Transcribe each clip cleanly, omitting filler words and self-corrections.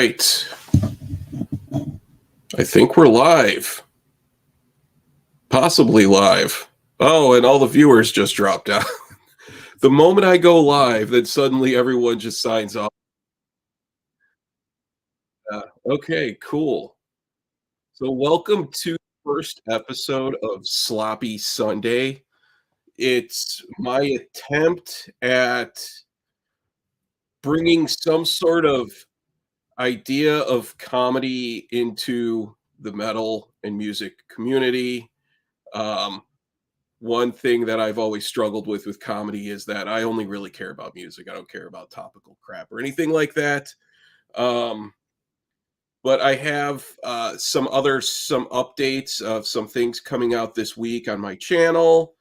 right. I think we're live. Possibly live. Oh, and all the viewers just dropped out. The moment I go live, then suddenly everyone just signs off. Okay, cool. So welcome to the first episode of Sloppy Sunday. It's my attempt at bringing some sort of idea of comedy into the metal and music community. Um, One thing that I've always struggled with comedy is that I only really care about music. I don't care about topical crap or anything like that. Um, but I have some updates of some things coming out this week on my channel.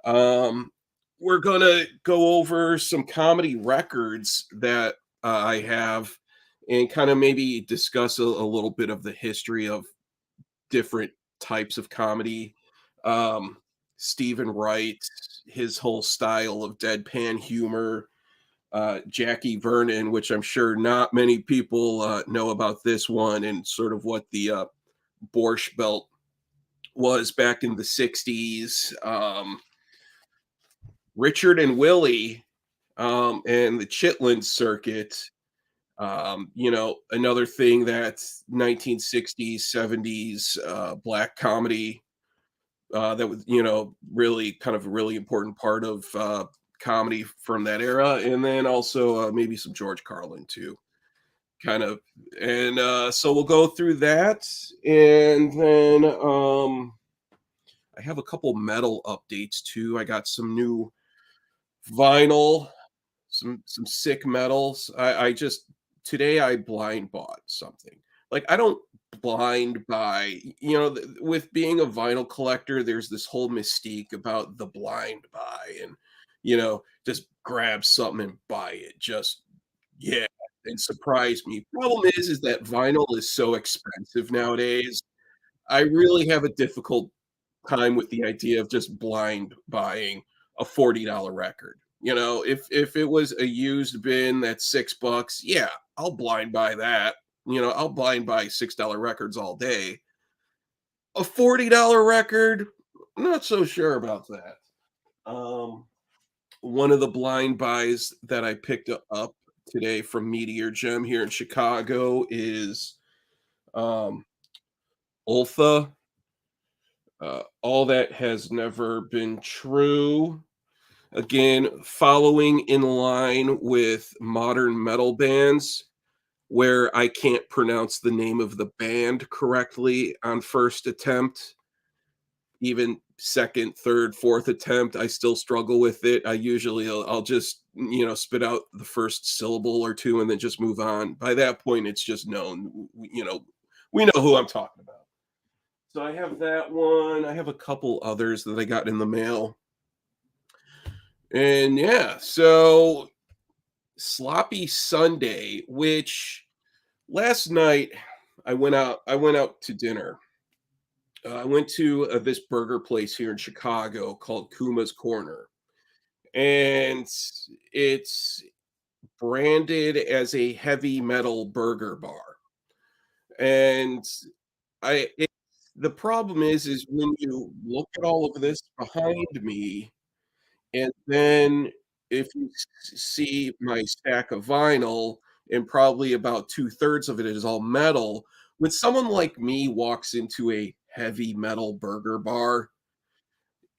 Um, we're gonna go over some comedy records that I have, and kind of maybe discuss a little bit of the history of different types of comedy. Um, Stephen Wright, his whole style of deadpan humor, Jackie Vernon, which I'm sure not many people know about this one, and sort of what the Borscht Belt was back in the 60s. Richard and Willie and the Chitlin Circuit. Another thing that's 1960s, 70s black comedy that was, really kind of a really important part of comedy from that era. And then also maybe some George Carlin too, kind of. And so we'll go through that. And then I have a couple metal updates too. I got some new vinyl, some sick metals. I just today I blind bought something. Like I don't blind buy, with being a vinyl collector, there's this whole mystique about the blind buy and just grab something and buy it. Just yeah, and surprise me. Problem is that vinyl is so expensive nowadays. I really have a difficult time with the idea of just blind buying a $40 record. If it was a used bin that's $6, yeah, I'll blind buy that. I'll blind buy $6 records all day. A $40 record, I'm not so sure about that. Um, One of the blind buys that I picked up today from Meteor Gem here in Chicago is um, Ultha. All that has never been true. Again, following in line with modern metal bands where I can't pronounce the name of the band correctly on first attempt, even second, third, fourth attempt, I still struggle with it. I'll just, spit out the first syllable or two and then just move on. By that point, it's just known, we know who I'm talking about. So I have that one. I have a couple others that I got in the mail. And yeah, so Sloppy Sunday, which last night I went out to dinner. I went to this burger place here in Chicago called Kuma's Corner, and it's branded as a heavy metal burger bar. And the problem is when you look at all of this behind me, and then if you see my stack of vinyl, and probably about two-thirds of it is all metal, when someone like me walks into a heavy metal burger bar,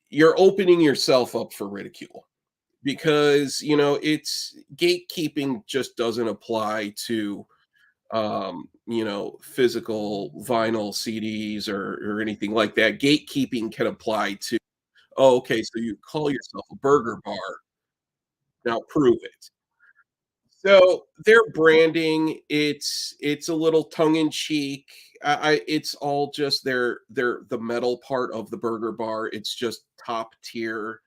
you're opening yourself up for ridicule because, it's gatekeeping just doesn't apply to physical vinyl CDs or anything like that. Gatekeeping can apply to, oh, okay, so you call yourself a burger bar. Now prove it. So their branding, it's a little tongue in cheek. It's all just their the metal part of the burger bar. It's just top tier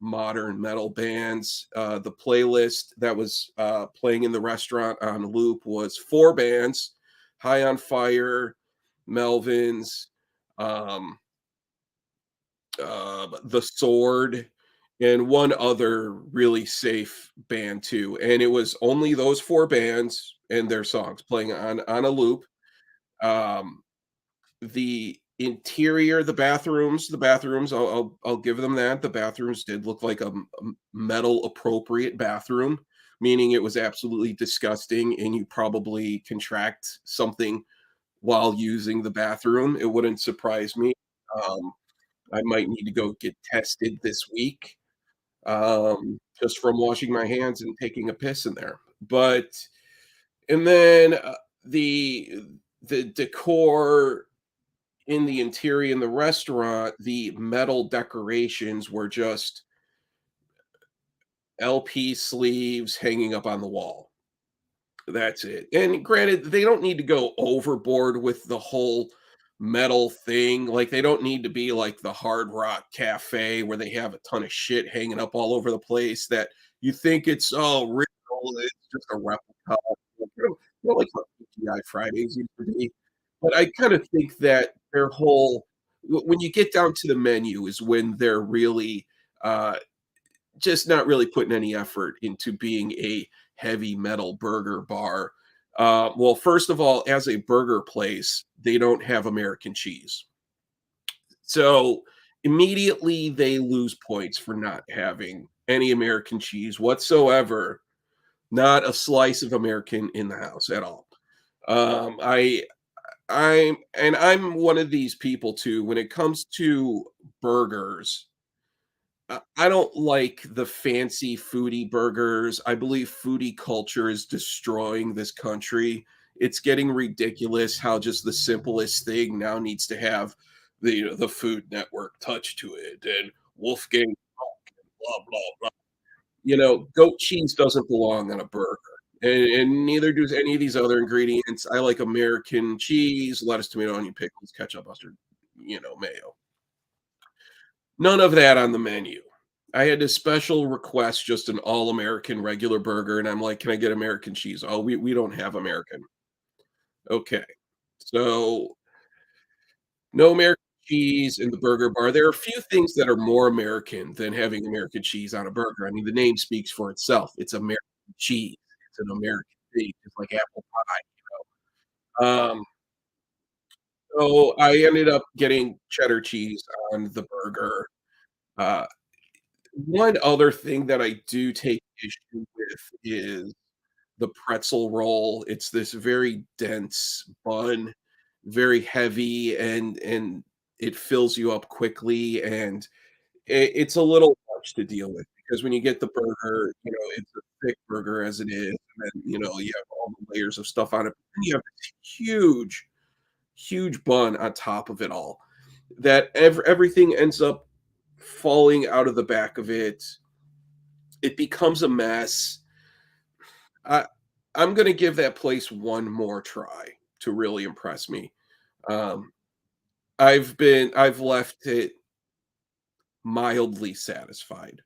modern metal bands. The playlist that was playing in the restaurant on loop was four bands: High on Fire, Melvins, um, The Sword, and one other really safe band too. And it was only those four bands. and their songs playing on a loop. Um, the interior, the bathrooms, I'll give them that. The bathrooms did look like a metal appropriate bathroom, meaning it was absolutely disgusting, and you probably contract something while using the bathroom. It wouldn't surprise me. Um, I might need to go get tested this week, just from washing my hands and taking a piss in there. But and then the the decor in the interior in the restaurant, the metal decorations were just LP sleeves hanging up on the wall. That's it. And granted, they don't need to go overboard with the whole metal thing. Like, they don't need to be like the Hard Rock Cafe where they have a ton of shit hanging up all over the place that you think it's all real. It's just a replica. Like what PTI Fridays used to be. But I kind of think that their whole when you get down to the menu is when they're really uh just not really putting any effort into being a heavy metal burger bar. Well, first of all, as a burger place, they don't have American cheese. So immediately they lose points for not having any American cheese whatsoever, not a slice of American in the house at all. Um, I I'm one of these people too when it comes to burgers. I don't like the fancy foodie burgers. I believe foodie culture is destroying this country. It's getting ridiculous how just the simplest thing now needs to have the Food Network touch to it and Wolfgang Puck and blah blah blah. Goat cheese doesn't belong on a burger, and neither does any of these other ingredients. I like American cheese, lettuce, tomato, onion, pickles, ketchup, mustard, mayo. None of that on the menu. I had to special request just an all-American regular burger, and I'm like, "Can I get American cheese?" "Oh, we don't have American." Okay. So, no American cheese in the burger bar. There are a few things that are more American than having American cheese on a burger. I mean, the name speaks for itself. It's American cheese. It's an American thing, just like apple pie. So I ended up getting cheddar cheese on the burger. Uh, One other thing that I do take issue with is the pretzel roll. It's this very dense bun, very heavy, and it fills you up quickly, and it's a little much to deal with because when you get the burger, it's a thick burger as it is, and then, you have all the layers of stuff on it. Then you have this huge, huge bun on top of it all that everything ends up falling out of the back of it. It becomes a mess. I I'm gonna give that place one more try to really impress me. Um, I've left it mildly satisfied,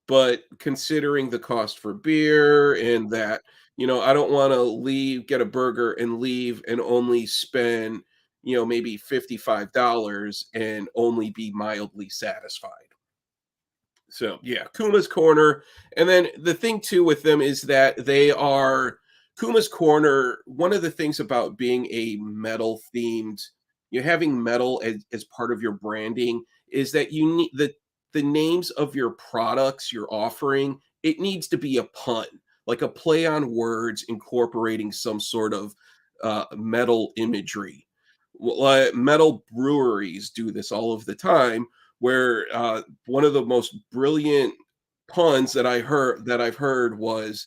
but considering the cost for beer and that, I don't wanna get a burger and leave and only spend, maybe $55 and only be mildly satisfied. So yeah, Kuma's Corner. And then the thing too with them is that they are Kuma's Corner. One of the things about being a metal themed, having metal as part of your branding is that you need the names of your products you're offering, it needs to be a pun, like a play on words incorporating some sort of metal imagery. Metal breweries do this all of the time where one of the most brilliant puns that I've heard was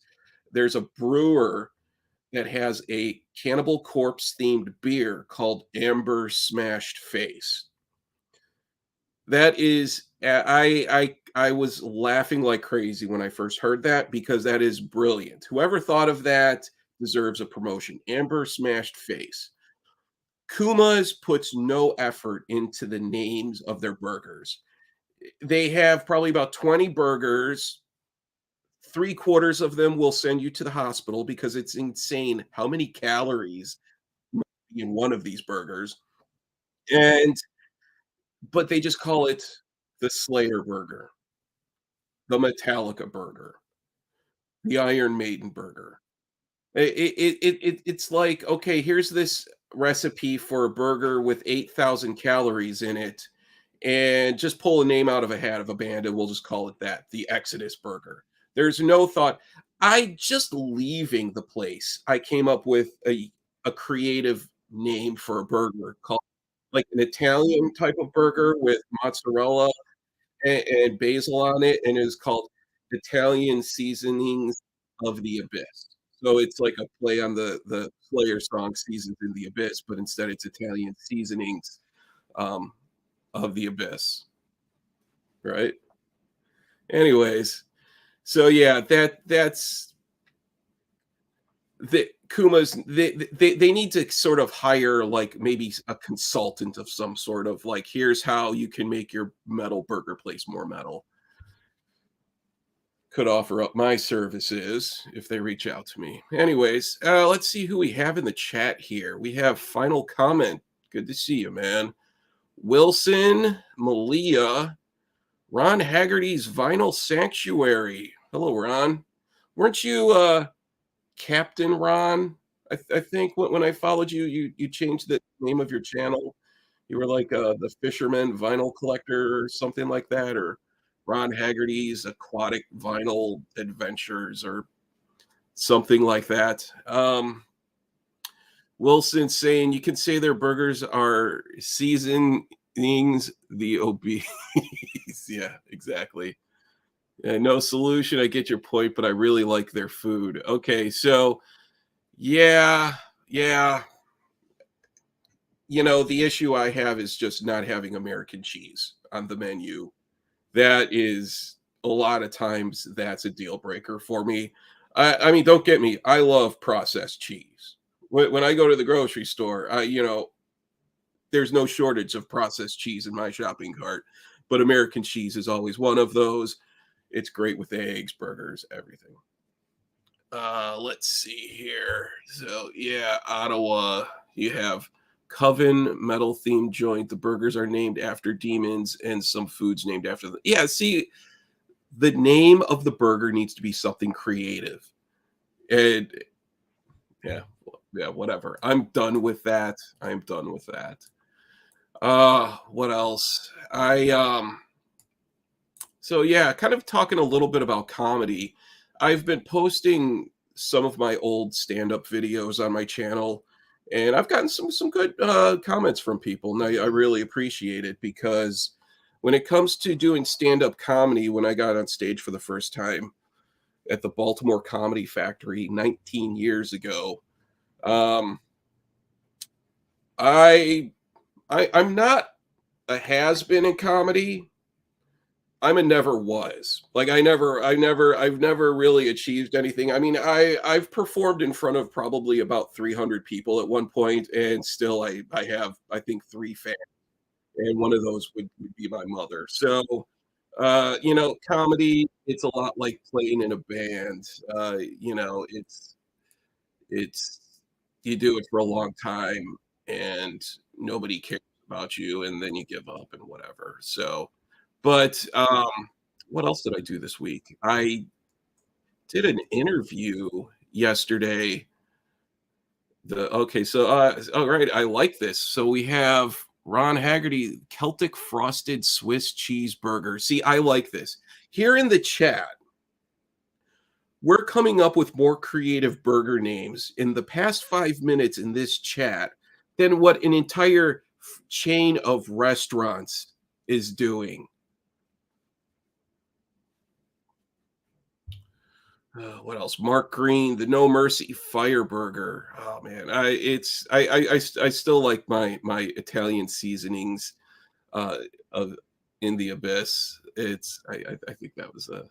there's a brewer that has a Cannibal Corpse themed beer called Amber Smashed Face. That is I was laughing like crazy when I first heard that because that is brilliant. Whoever thought of that deserves a promotion. Amber Smashed Face. Kuma's puts no effort into the names of their burgers. They have probably about 20 burgers. Three-quarters of them will send you to the hospital because it's insane how many calories in one of these burgers. And but they just call it the Slayer burger, the Metallica burger, the Iron Maiden burger. It's like, okay, here's this recipe for a burger with 8,000 calories in it, and just pull a name out of a hat of a band, and we'll just call it that, the Exodus Burger. There's no thought. I just leaving the place, I came up with a creative name for a burger called like an Italian type of burger with mozzarella and basil on it, and it's called Italian Seasonings of the Abyss. So it's like a play on the Slayer song "Seasons in the Abyss," but instead it's Italian seasonings, um, of the abyss, right? Anyways, so yeah, that's the Kuma's they need to sort of hire like maybe a consultant of some sort of like, here's how you can make your metal burger place more metal. Could offer up my services if they reach out to me. Anyways, let's see who we have in the chat here. We have final comment. Good to see you, man. Wilson, Malia, Ron Haggerty's Vinyl Sanctuary. Hello, Ron. Weren't you Captain Ron? I think when I followed you, you changed the name of your channel. You were like the Fisherman Vinyl Collector or something like that, or Ron Haggerty's Aquatic Vinyl Adventures or something like that. Wilson saying you can say their burgers are seasonings the obese. Yeah, exactly. No solution. I get your point, but I really like their food. Okay, so yeah, yeah. The issue I have is just not having American cheese on the menu. That is a lot of times that's a deal breaker for me. I mean, don't get me. I love processed cheese. When I go to the grocery store, there's no shortage of processed cheese in my shopping cart, but American cheese is always one of those. It's great with eggs, burgers, everything. Let's see here. So yeah, Ottawa, you have Coven metal themed joint. The burgers are named after demons and some foods named after them. Yeah, see, the name of the burger needs to be something creative. And yeah, yeah, whatever. I'm done with that. I'm done with that. What else? So yeah, kind of talking a little bit about comedy. I've been posting some of my old stand-up videos on my channel, and I've gotten some good comments from people, and I really appreciate it because when it comes to doing stand-up comedy, when I got on stage for the first time at the Baltimore Comedy Factory 19 years ago, um, I, I'm not a has-been in comedy. I'm a never was. Like I've never really achieved anything. I mean, I've performed in front of probably about 300 people at one point, and still I have I think 3 fans, and one of those would be my mother. So, comedy, it's a lot like playing in a band. It's you do it for a long time, and nobody cares about you, and then you give up and whatever. So, but what else did I do this week? I did an interview yesterday. All right, I like this. So we have Ron Haggerty Celtic Frosted Swiss Cheeseburger. See, I like this. Here in the chat, we're coming up with more creative burger names in the past 5 minutes in this chat than what an entire chain of restaurants is doing. What else? Mark Green, the No Mercy Fire Burger. Oh man, I still like my Italian seasonings uh, of in the Abyss. I think that was a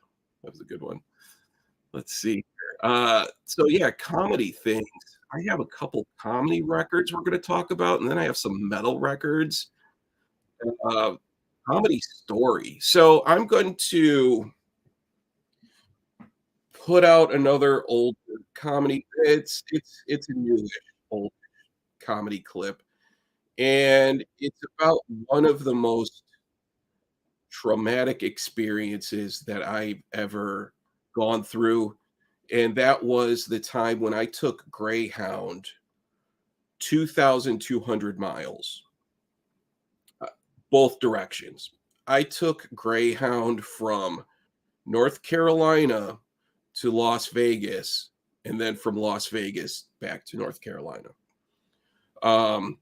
good one. Let's see here. So yeah, comedy things. I have a couple comedy records we're going to talk about, and then I have some metal records. Uh, Comedy story. So I'm going to put out another old comedy. It's a newish old comedy clip, and it's about one of the most traumatic experiences that I've ever gone through. and that was the time when I took Greyhound 2,200 miles, uh, both directions. I took Greyhound from North Carolina to Las Vegas, and then from Las Vegas back to North Carolina. Um,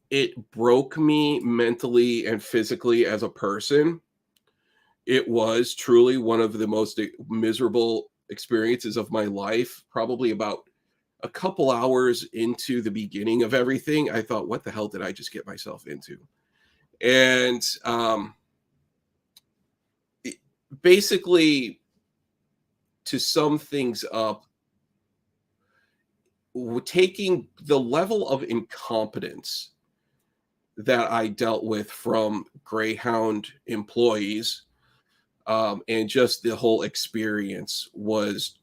it broke me mentally and physically as a person. It was truly one of the most miserable experiences of my life. Probably about a couple hours into the beginning of everything, I thought, "What the hell did I just get myself into?" And it, basically, to sum things up, taking the level of incompetence that I dealt with from Greyhound employees, and just the whole experience was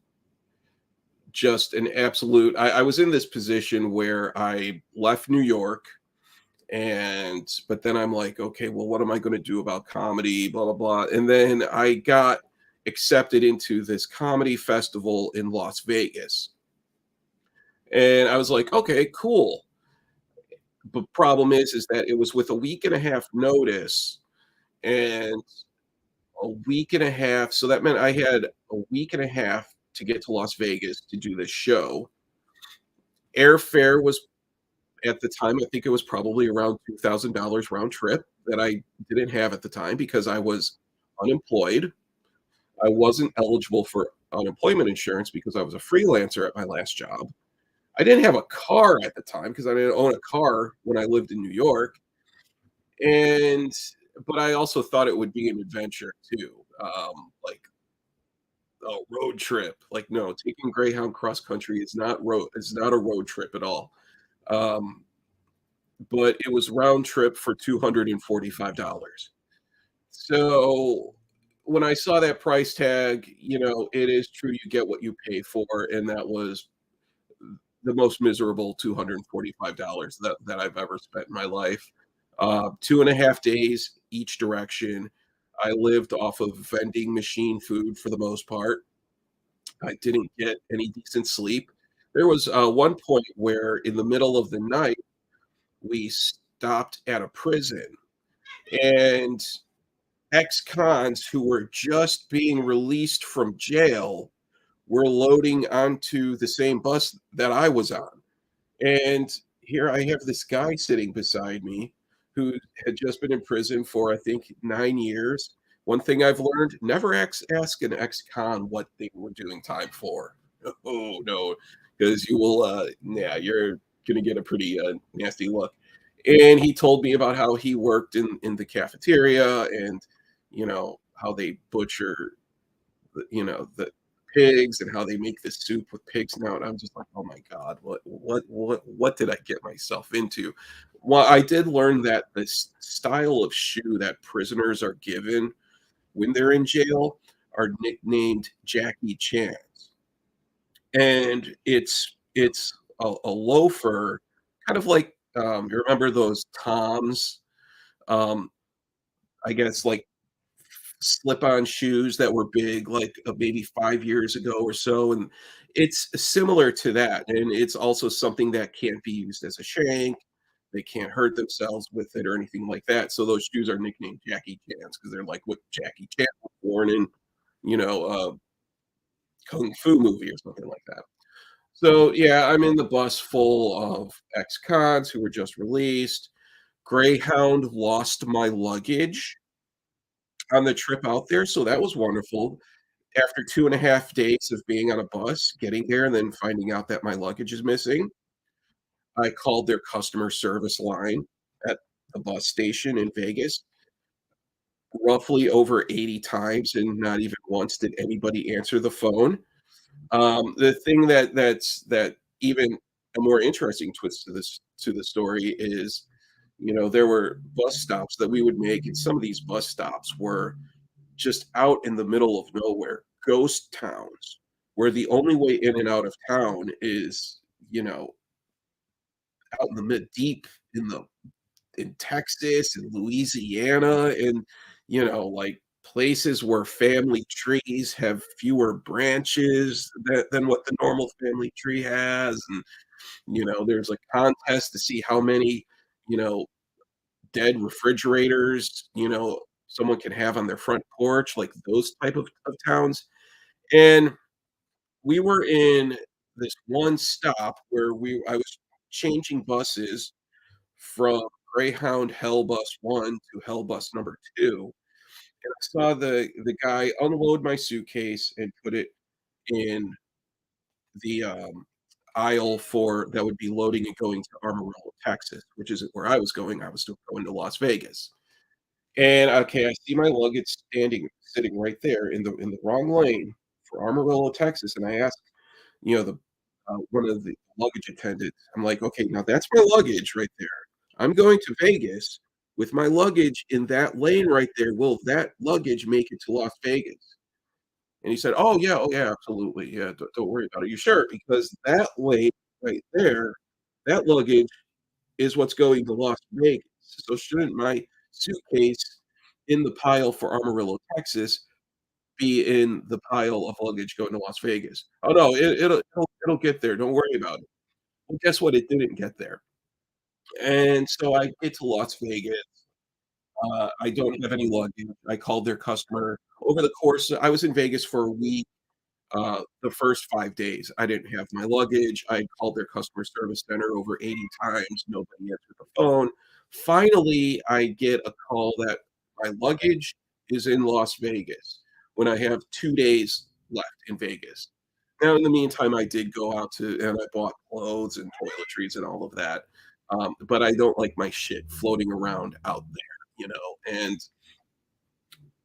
just an absolute. I was in this position where I left New York, and but then I'm like, okay, well, what am I going to do about comedy? Blah blah blah. And then I got accepted into this comedy festival in Las Vegas, and I was like, okay, cool. But problem is that it was with a week and a half notice, and a week and a half. So that meant I had a week and a half to get to Las Vegas to do this show. Airfare was at the time, I think it was probably around $2,000 round trip that I didn't have at the time because I was unemployed. I wasn't eligible for unemployment insurance because I was a freelancer at my last job. I didn't have a car at the time because I didn't own a car when I lived in New York. And but I also thought it would be an adventure too. Like a road trip. Like, no, taking Greyhound cross country is not road. It's not a road trip at all. Um, but it was round trip for $245. So when I saw that price tag, it is true you get what you pay for, and that was the most miserable $245 that I've ever spent in my life. 2.5 days each direction. I lived off of vending machine food for the most part. I didn't get any decent sleep. There was one point where, in the middle of the night, we stopped at a prison, and ex-cons who were just being released from jail were loading onto the same bus that I was on. And here I have this guy sitting beside me who had just been in prison for, I think, 9 years. One thing I've learned, never ask an ex-con what they were doing time for. Oh, no, because you will, yeah, you're gonna get a pretty, nasty look. And he told me about how he worked in the cafeteria and, how they butcher the pigs and how they make the soup with pigs now, and I'm just like, "Oh my god, what did I get myself into?" Well, I did learn that this style of shoe that prisoners are given when they're in jail are nicknamed Jackie Chans, and it's a loafer, kind of like, you remember those Toms, um, I guess, like slip-on shoes that were big, like, maybe 5 years ago or so, and it's similar to that, and it's also something that can't be used as a shank. They can't hurt themselves with it or anything like that, so those shoes are nicknamed Jackie Chans because 'cause they're like what Jackie Chan was born in, a kung fu movie or something like that. So, yeah, I'm in the bus full of ex-cons who were just released. Greyhound lost my luggage on the trip out there, so that was wonderful. After 2.5 days of being on a bus, getting there, and then finding out that my luggage is missing, I called their customer service line at the bus station in Vegas roughly over 80 times, and not even once did anybody answer the phone. The thing that even a more interesting twist to the story is, there were bus stops that we would make, and some of these bus stops were just out in the middle of nowhere, ghost towns, where the only way in and out of town is, out in the deep in Texas and Louisiana and, like places where family trees have fewer branches than what the normal family tree has, and, there's a contest to see how many, you know, dead refrigerators, someone can have on their front porch, like those type of towns, and we were in this one stop where I was changing buses from Greyhound Hell Bus 1 to Hell Bus number 2, and I saw the guy unload my suitcase and put it in the, aisle for that would be loading and going to Amarillo, Texas, which isn't where I was going, I was still going to Las Vegas. And, okay, I see my luggage sitting right there in the wrong lane for Amarillo, Texas, and I asked, the one of the luggage attendants, I'm like, "Okay, now that's my luggage right there. I'm going to Vegas with my luggage in that lane right there. Will that luggage make it to Las Vegas?" And he said, oh, yeah, absolutely. Yeah, don't worry about it. You sure? Because that lane right there, that luggage is what's going to Las Vegas. So shouldn't my suitcase in the pile for Amarillo, Texas, be in the pile of luggage going to Las Vegas? Oh, no, it'll get there. Don't worry about it. Well, guess what? It didn't get there. And so I get to Las Vegas. I don't have any luggage. I called their customer over the course. I was in Vegas for a week. The first 5 days, I didn't have my luggage. I called their customer service center over 80 times, nobody answered the phone. Finally, I get a call that my luggage is in Las Vegas when I have 2 days left in Vegas. Now, in the meantime, I did go out to and I bought clothes and toiletries and all of that, but I don't like my shit floating around out there, and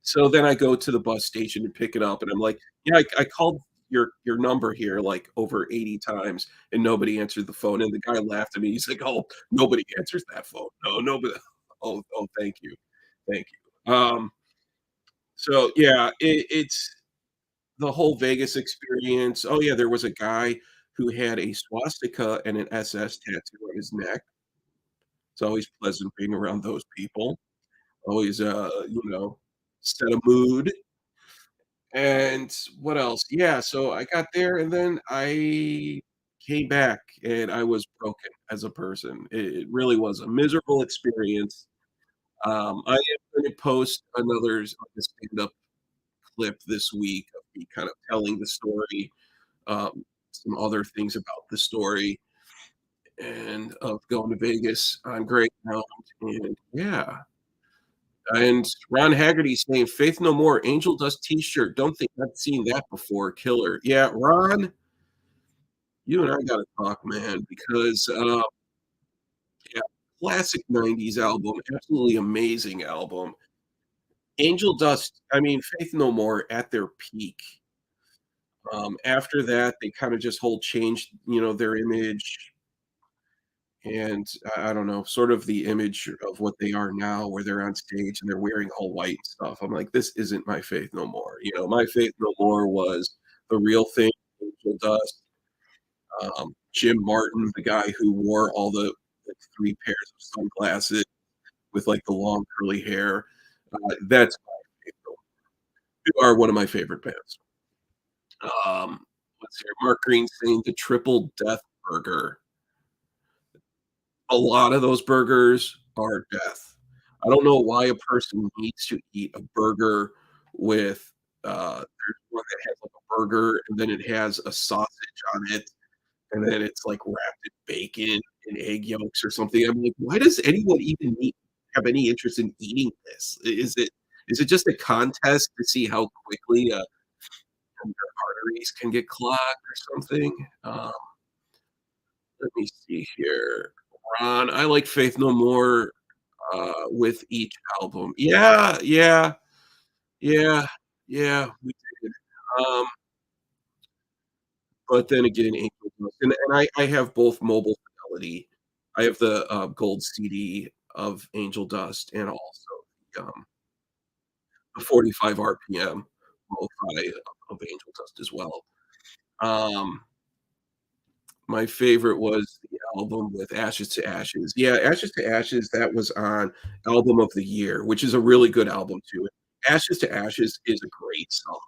so then I go to the bus station to pick it up, and I'm like, "Yeah, I called your number here, like, over 80 times, and nobody answered the phone," and the guy laughed at me, he's like, "Oh, nobody answers that phone. No, nobody." Oh, thank you. Thank you. So, yeah, it's the whole Vegas experience. Oh, yeah, there was a guy who had a swastika and an SS tattoo on his neck. It's always pleasant being around those people. Always, set a mood. And what else? Yeah, so I got there and then I came back and I was broken as a person. It really was a miserable experience. I am gonna post another like a stand-up clip this week of me kind of telling the story, some other things about the story and of going to Vegas on Greyhound, and yeah. And Ron Haggerty saying, "Faith No More, Angel Dust T-shirt. Don't think I've seen that before. Killer." Yeah, Ron, you and I gotta talk, man, because, yeah, classic '90s album, absolutely amazing album. Angel Dust, I mean, Faith No More at their peak. After that, they kinda just whole changed, their image and I don't know, sort of the image of what they are now where they're on stage and they're wearing all white and stuff. I'm like, "This isn't my Faith No More." My Faith No More was the real thing, Angel Dust, Jim Martin, the guy who wore all the, like, 3 pairs of sunglasses with, like, the long curly hair. That's my Faith No More. They are one of my favorite bands. Let's see here, Mark Green saying the Triple Death Burger. A lot of those burgers are death. I don't know why a person needs to eat a burger with, there's one that has, like, a burger, and then it has a sausage on it, and then it's, like, wrapped in bacon and egg yolks or something. I'm like, "Why does anyone even have any interest in eating this?" Is it just a contest to see how quickly, your arteries can get clogged or something? Let me see here. Ron, I like Faith No More, with each album. Yeah, yeah, yeah, yeah, we did. Um, but then again, Angel Dust and I have both Mobile Fidelity. I have the, gold CD of Angel Dust and also the 45 RPM lo-fi of Angel Dust as well. Um, my favorite was the album with Ashes to Ashes. Yeah, Ashes to Ashes, that was on Album of the Year, which is a really good album too. Ashes to Ashes is a great song.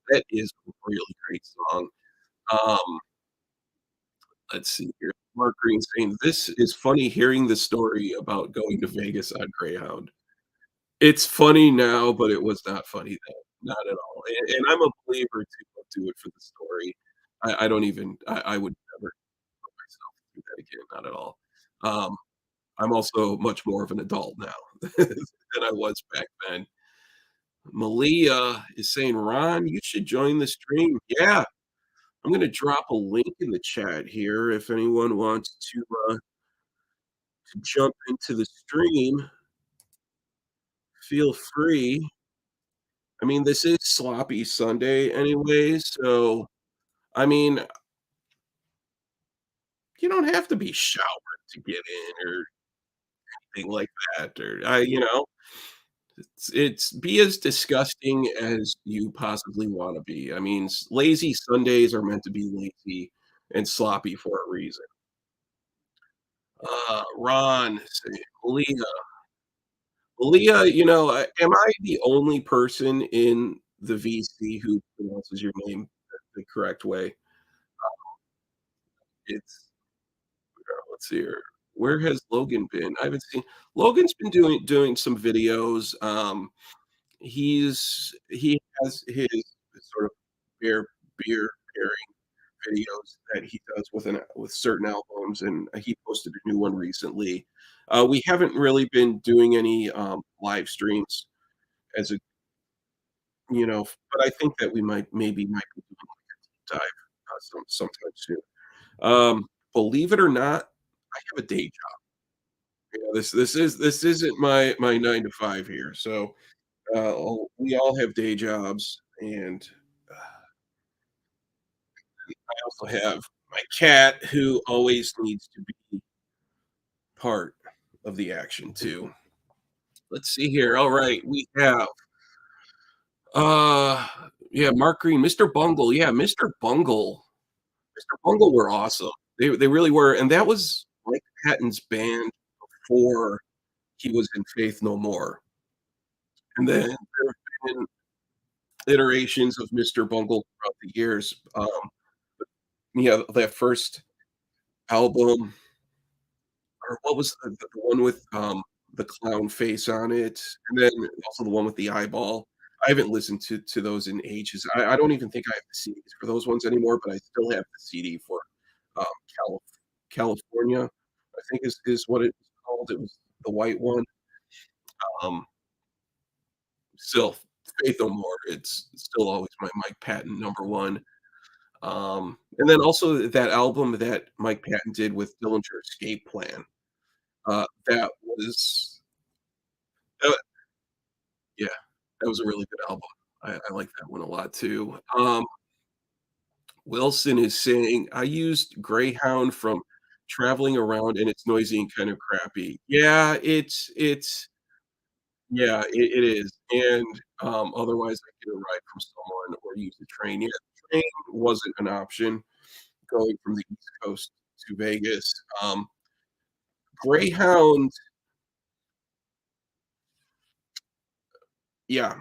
That is a really great song. Um, let's see here. Mark Green saying, "This is funny hearing the story about going to Vegas on Greyhound." It's funny now, but it was not funny then, not at all, and I'm a believer to do it for the story. I don't even I would never put myself through that again, not at all. Um, I'm also much more of an adult now than I was back then. Malia is saying, "Ron, you should join the stream." Yeah, I'm gonna drop a link in the chat here if anyone wants to jump into the stream, feel free. I mean, this is sloppy Sunday anyway, so, I mean, you don't have to be showered to get in or anything like that, or it's be as disgusting as you possibly wanna be. I mean, lazy Sundays are meant to be lazy and sloppy for a reason. Ron, say, Leah. Leah, am I the only person in the VC who pronounces your name the correct way? It's let's see here. Where has Logan been? I haven't seen Logan's been doing some videos. He has his sort of beer pairing videos that he does with certain albums, and he posted a new one recently. We haven't really been doing any live streams as a but I think that we might be doing a dive sometime soon. Believe it or not, I have a day job. This isn't my 9 to 5 here. So we all have day jobs, and I also have my cat who always needs to be part of the action too. Let's see here. All right, we have uh yeah, Mark Green, Mr. Bungle. Yeah, Mr. Bungle were awesome. They really were, and that was Mike Patton's band before he was in Faith No More. And then there have been iterations of Mr. Bungle throughout the years. Yeah, that first album, or what was the one with, the clown face on it, and then also the one with the eyeball. I haven't listened to those in ages. I don't even think I have the CDs for those ones anymore, but I still have the CD for, um, Calif California, I think is what it's called. It was the white one. Um, still, Faith No More, it's still always my Mike Patton number 1. And then also that album that Mike Patton did with Dillinger, Escape Plan. That was uh, yeah, that was a really good album. I like that one a lot too. Wilson is saying, "I used Greyhound from traveling around, and it's noisy and kind of crappy." Yeah, it's yeah, it is, and, otherwise, I get a ride from someone or use the train. Yeah, the train wasn't an option going from the East Coast to Vegas. Greyhound yeah.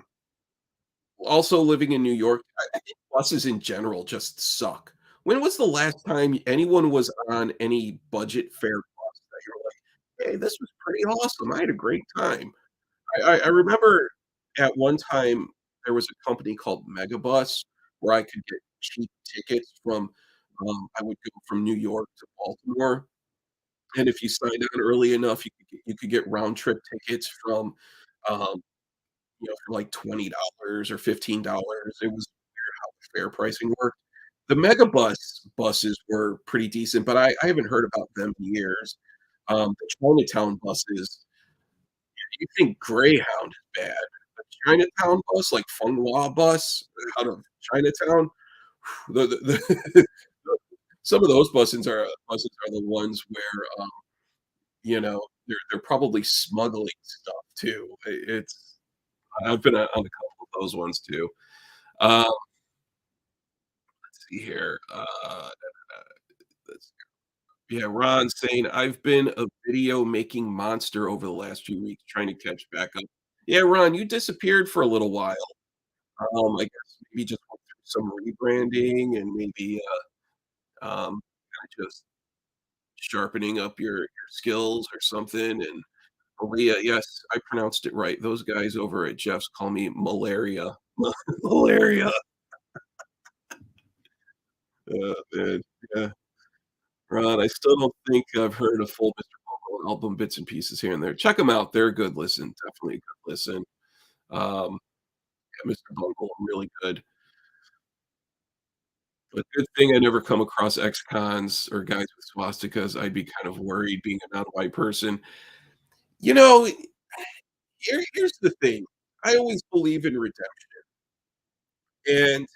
Also living in New York, I think buses in general just suck. When was the last time anyone was on any budget fare bus that you're like, "Hey, this was pretty awesome. I had a great time." I remember at one time there was a company called Megabus where I could get cheap tickets from, I would go from New York to Baltimore, and if you signed on early enough, you could get round trip tickets from, um for like $20 or $15. It was weird how the fare pricing worked. The Megabus buses were pretty decent, but I haven't heard about them in years. The Chinatown buses, you think Greyhound is bad. The Chinatown bus, like Feng Hua bus out of Chinatown, the some of those buses are the ones where, they're probably smuggling stuff too. It's I've been on a couple of those ones too. Um, let's see here. Let's yeah, Ron saying, "I've been a video making monster over the last few weeks trying to catch back up." Yeah, Ron, you disappeared for a little while. I guess maybe just went through some rebranding and maybe, kinda just sharpening up your skills or something, and Malia, yes, I pronounced it right. Those guys over at Jeff's call me malaria. Malaria. Man, yeah. Ron, I still don't think I've heard a full Mr. Bungle album, bits and pieces here and there. Check them out, they're a good listen, definitely a good listen. Um, yeah, Mr. Bungle, really good. But good thing I never come across ex-cons or guys with swastikas. I'd be kind of worried being a non-white person. You know, here's the thing. I always believe in redemption, and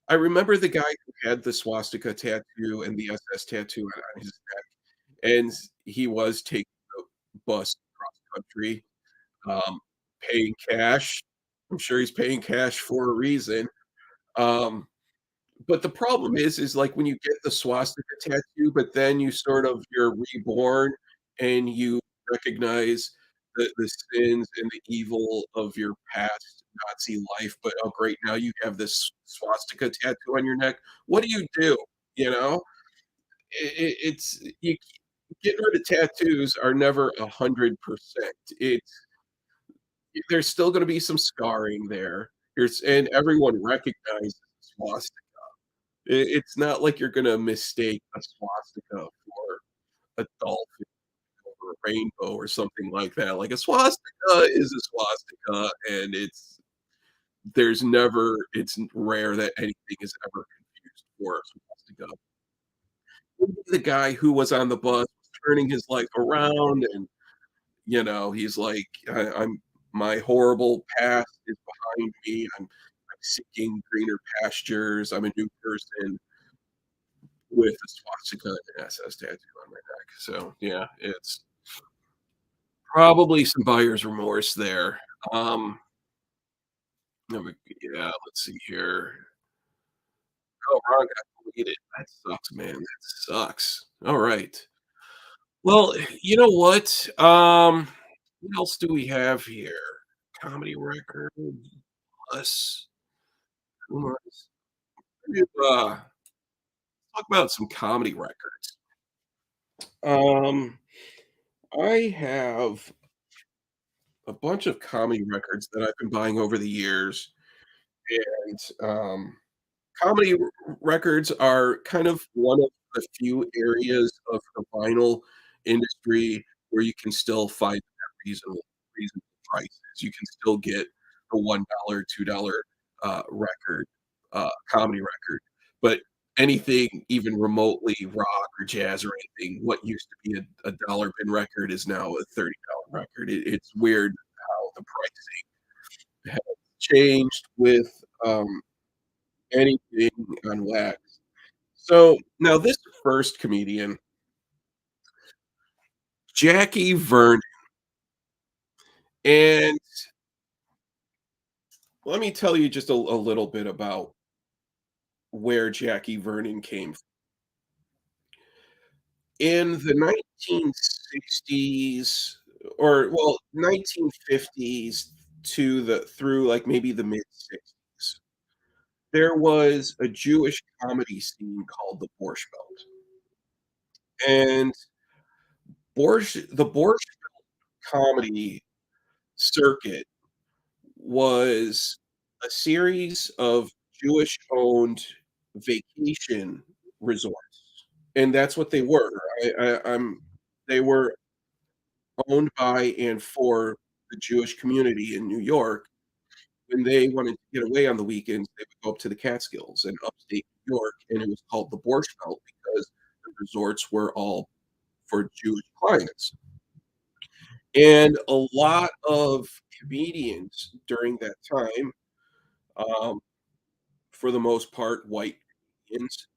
I remember the guy who had the swastika tattoo and the SS tattoo on his neck, and he was taking the bus across country, paying cash. I'm sure he's paying cash for a reason. Um, but the problem is like when you get the swastika tattoo, but then you're reborn and you recognize the sins and the evil of your past Nazi life, but, oh, great, now you have this swastika tattoo on your neck. What do you do? You know? It's you getting rid of tattoos are never 100%. There's still gonna be some scarring there. There's and everyone recognizes swastika. It's not like you're gonna mistake a swastika for a dolphin or a rainbow or something like that. Like, a swastika is a swastika, and it's rare that anything is ever confused for a swastika. The guy who was on the bus turning his life around and, he's like, I'm my horrible past is behind me. I'm seeking greener pastures. I'm a new person with a swastika and an SS tattoo on my neck. So, yeah, it's probably some buyer's remorse there. Um, let me yeah, let's see here. Oh, Ron got deleted. That sucks, man. That sucks. Alright. Well, you know what? What else do we have here? Comedy record, plus who else? Maybe, talk about some comedy records. Um, I have a bunch of comedy records that I've been buying over the years, and, comedy records are kind of one of the few areas of the vinyl industry where you can still find them at reasonable prices. You can still get the $1, $2, record, comedy record, but anything even remotely rock or jazz or anything, what used to be a dollar bin record is now a $30 record. It's weird how the pricing has changed with, anything on wax. So, now this first comedian, Jackie Vernon, and let me tell you just a little bit about where Jackie Vernon came from. In the 1960s, or well, 1950s to the through, like, maybe the mid-60s, there was a Jewish comedy scene called the Borscht Belt, and the Borscht comedy circuit was a series of Jewish-owned vacation resorts, and that's what they were. They were owned by and for the Jewish community in New York. When they wanted to get away on the weekends, they would go up to the Catskills in upstate New York, and it was called the Borscht Belt because the resorts were all for Jewish clients. And a lot of comedians during that time, um, for the most part, white comedians,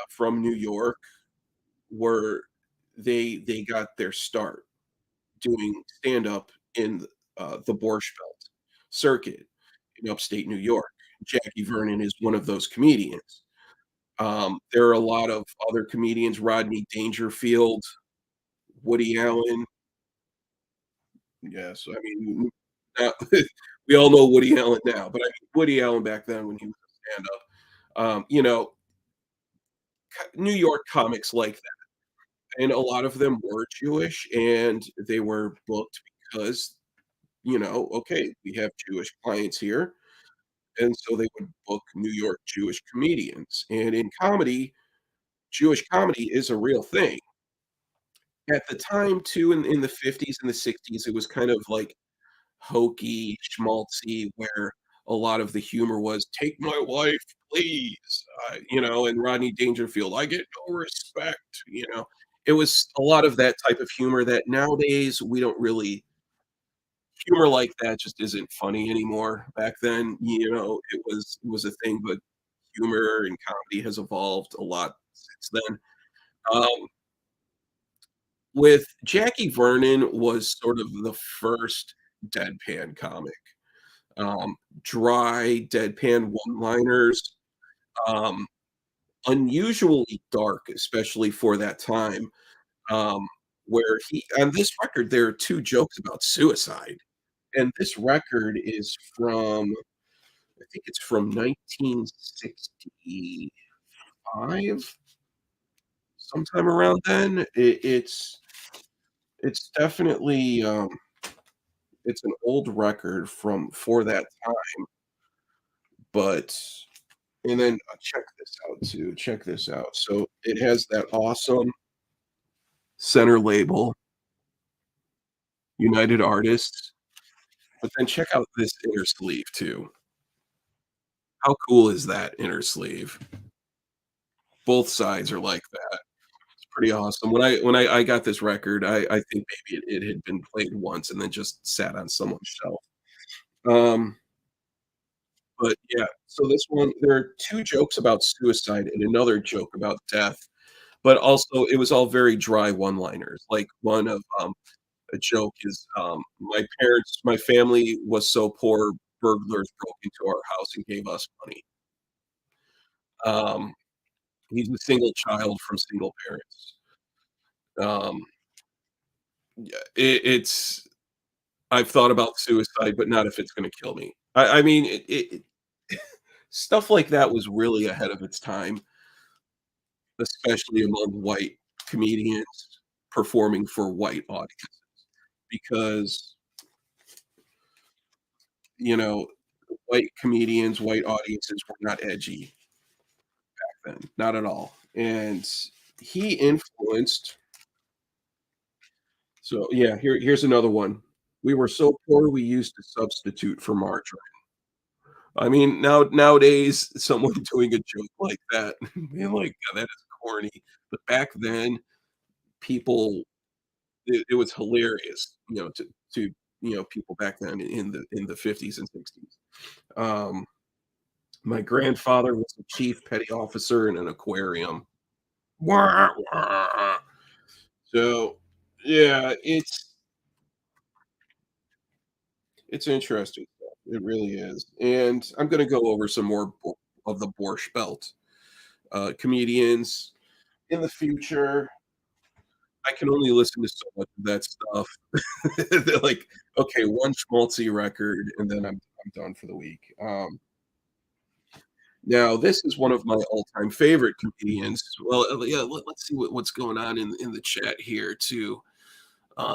from New York were they got their start doing stand-up in, the Borscht Belt circuit in upstate New York. Jackie Vernon is one of those comedians. There are a lot of other comedians, Rodney Dangerfield, Woody Allen. Yes, I mean Now, we all know Woody Allen now, but I mean, Woody Allen back then when he was a stand-up, you know, New York comics like that, and a lot of them were Jewish, and they were booked because, okay, we have Jewish clients here, and so they would book New York Jewish comedians, and in comedy, Jewish comedy is a real thing. At the time too, in the '50s and the '60s, it was kind of, like, hokey, schmaltzy, where a lot of the humor was, "Take my wife, please," and Rodney Dangerfield, "I get no respect," you know? It was a lot of that type of humor that nowadays we don't really humor like that just isn't funny anymore. Back then, it was a thing, but humor and comedy has evolved a lot since then. Um, with Jackie Vernon was sort of the first deadpan comic. Dry, deadpan one-liners, um, unusually dark, especially for that time, um, where he on this record, there are 2 jokes about suicide, and this record is from I think it's from 1965, sometime around then. It's definitely, it's an old record from for that time, but and then, check this out too, check this out. So, it has that awesome center label, United Artists, but then check out this inner sleeve too. How cool is that inner sleeve? Both sides are like that. It's pretty awesome. When I got this record, I think maybe it had been played once and then just sat on someone's shelf. Um, but yeah, so this one there are 2 jokes about suicide and another joke about death, but also it was all very dry one-liners. Like, one of, a joke is, my family was so poor, burglars broke into our house and gave us money." Um, he's a single child from single parents. Um, yeah, it's I've thought about suicide, but not if it's gonna kill me. I mean, stuff like that was really ahead of its time, especially among white comedians performing for white audiences, because, you know, white comedians, white audiences were not edgy then, not at all, and he influenced so, yeah, here's another one. "We were so poor we used to substitute for margarine." I mean, nowadays, someone doing a joke like that, you're like, "Oh, that is corny," but back then, people it was hilarious, people back then in the '50s and '60s. Um, my grandfather was a chief petty officer in an aquarium. Wah, wah. So, yeah, it's interesting stuff. It really is, and I'm gonna go over some more bo of the Borscht Belt, comedians in the future. I can only listen to so much of that stuff. They're like, "Okay, one schmaltzy record, and then I'm done for the week." Now this is one of my all-time favorite comedians. Well, yeah, let's see what's going on in the chat here too. Uh,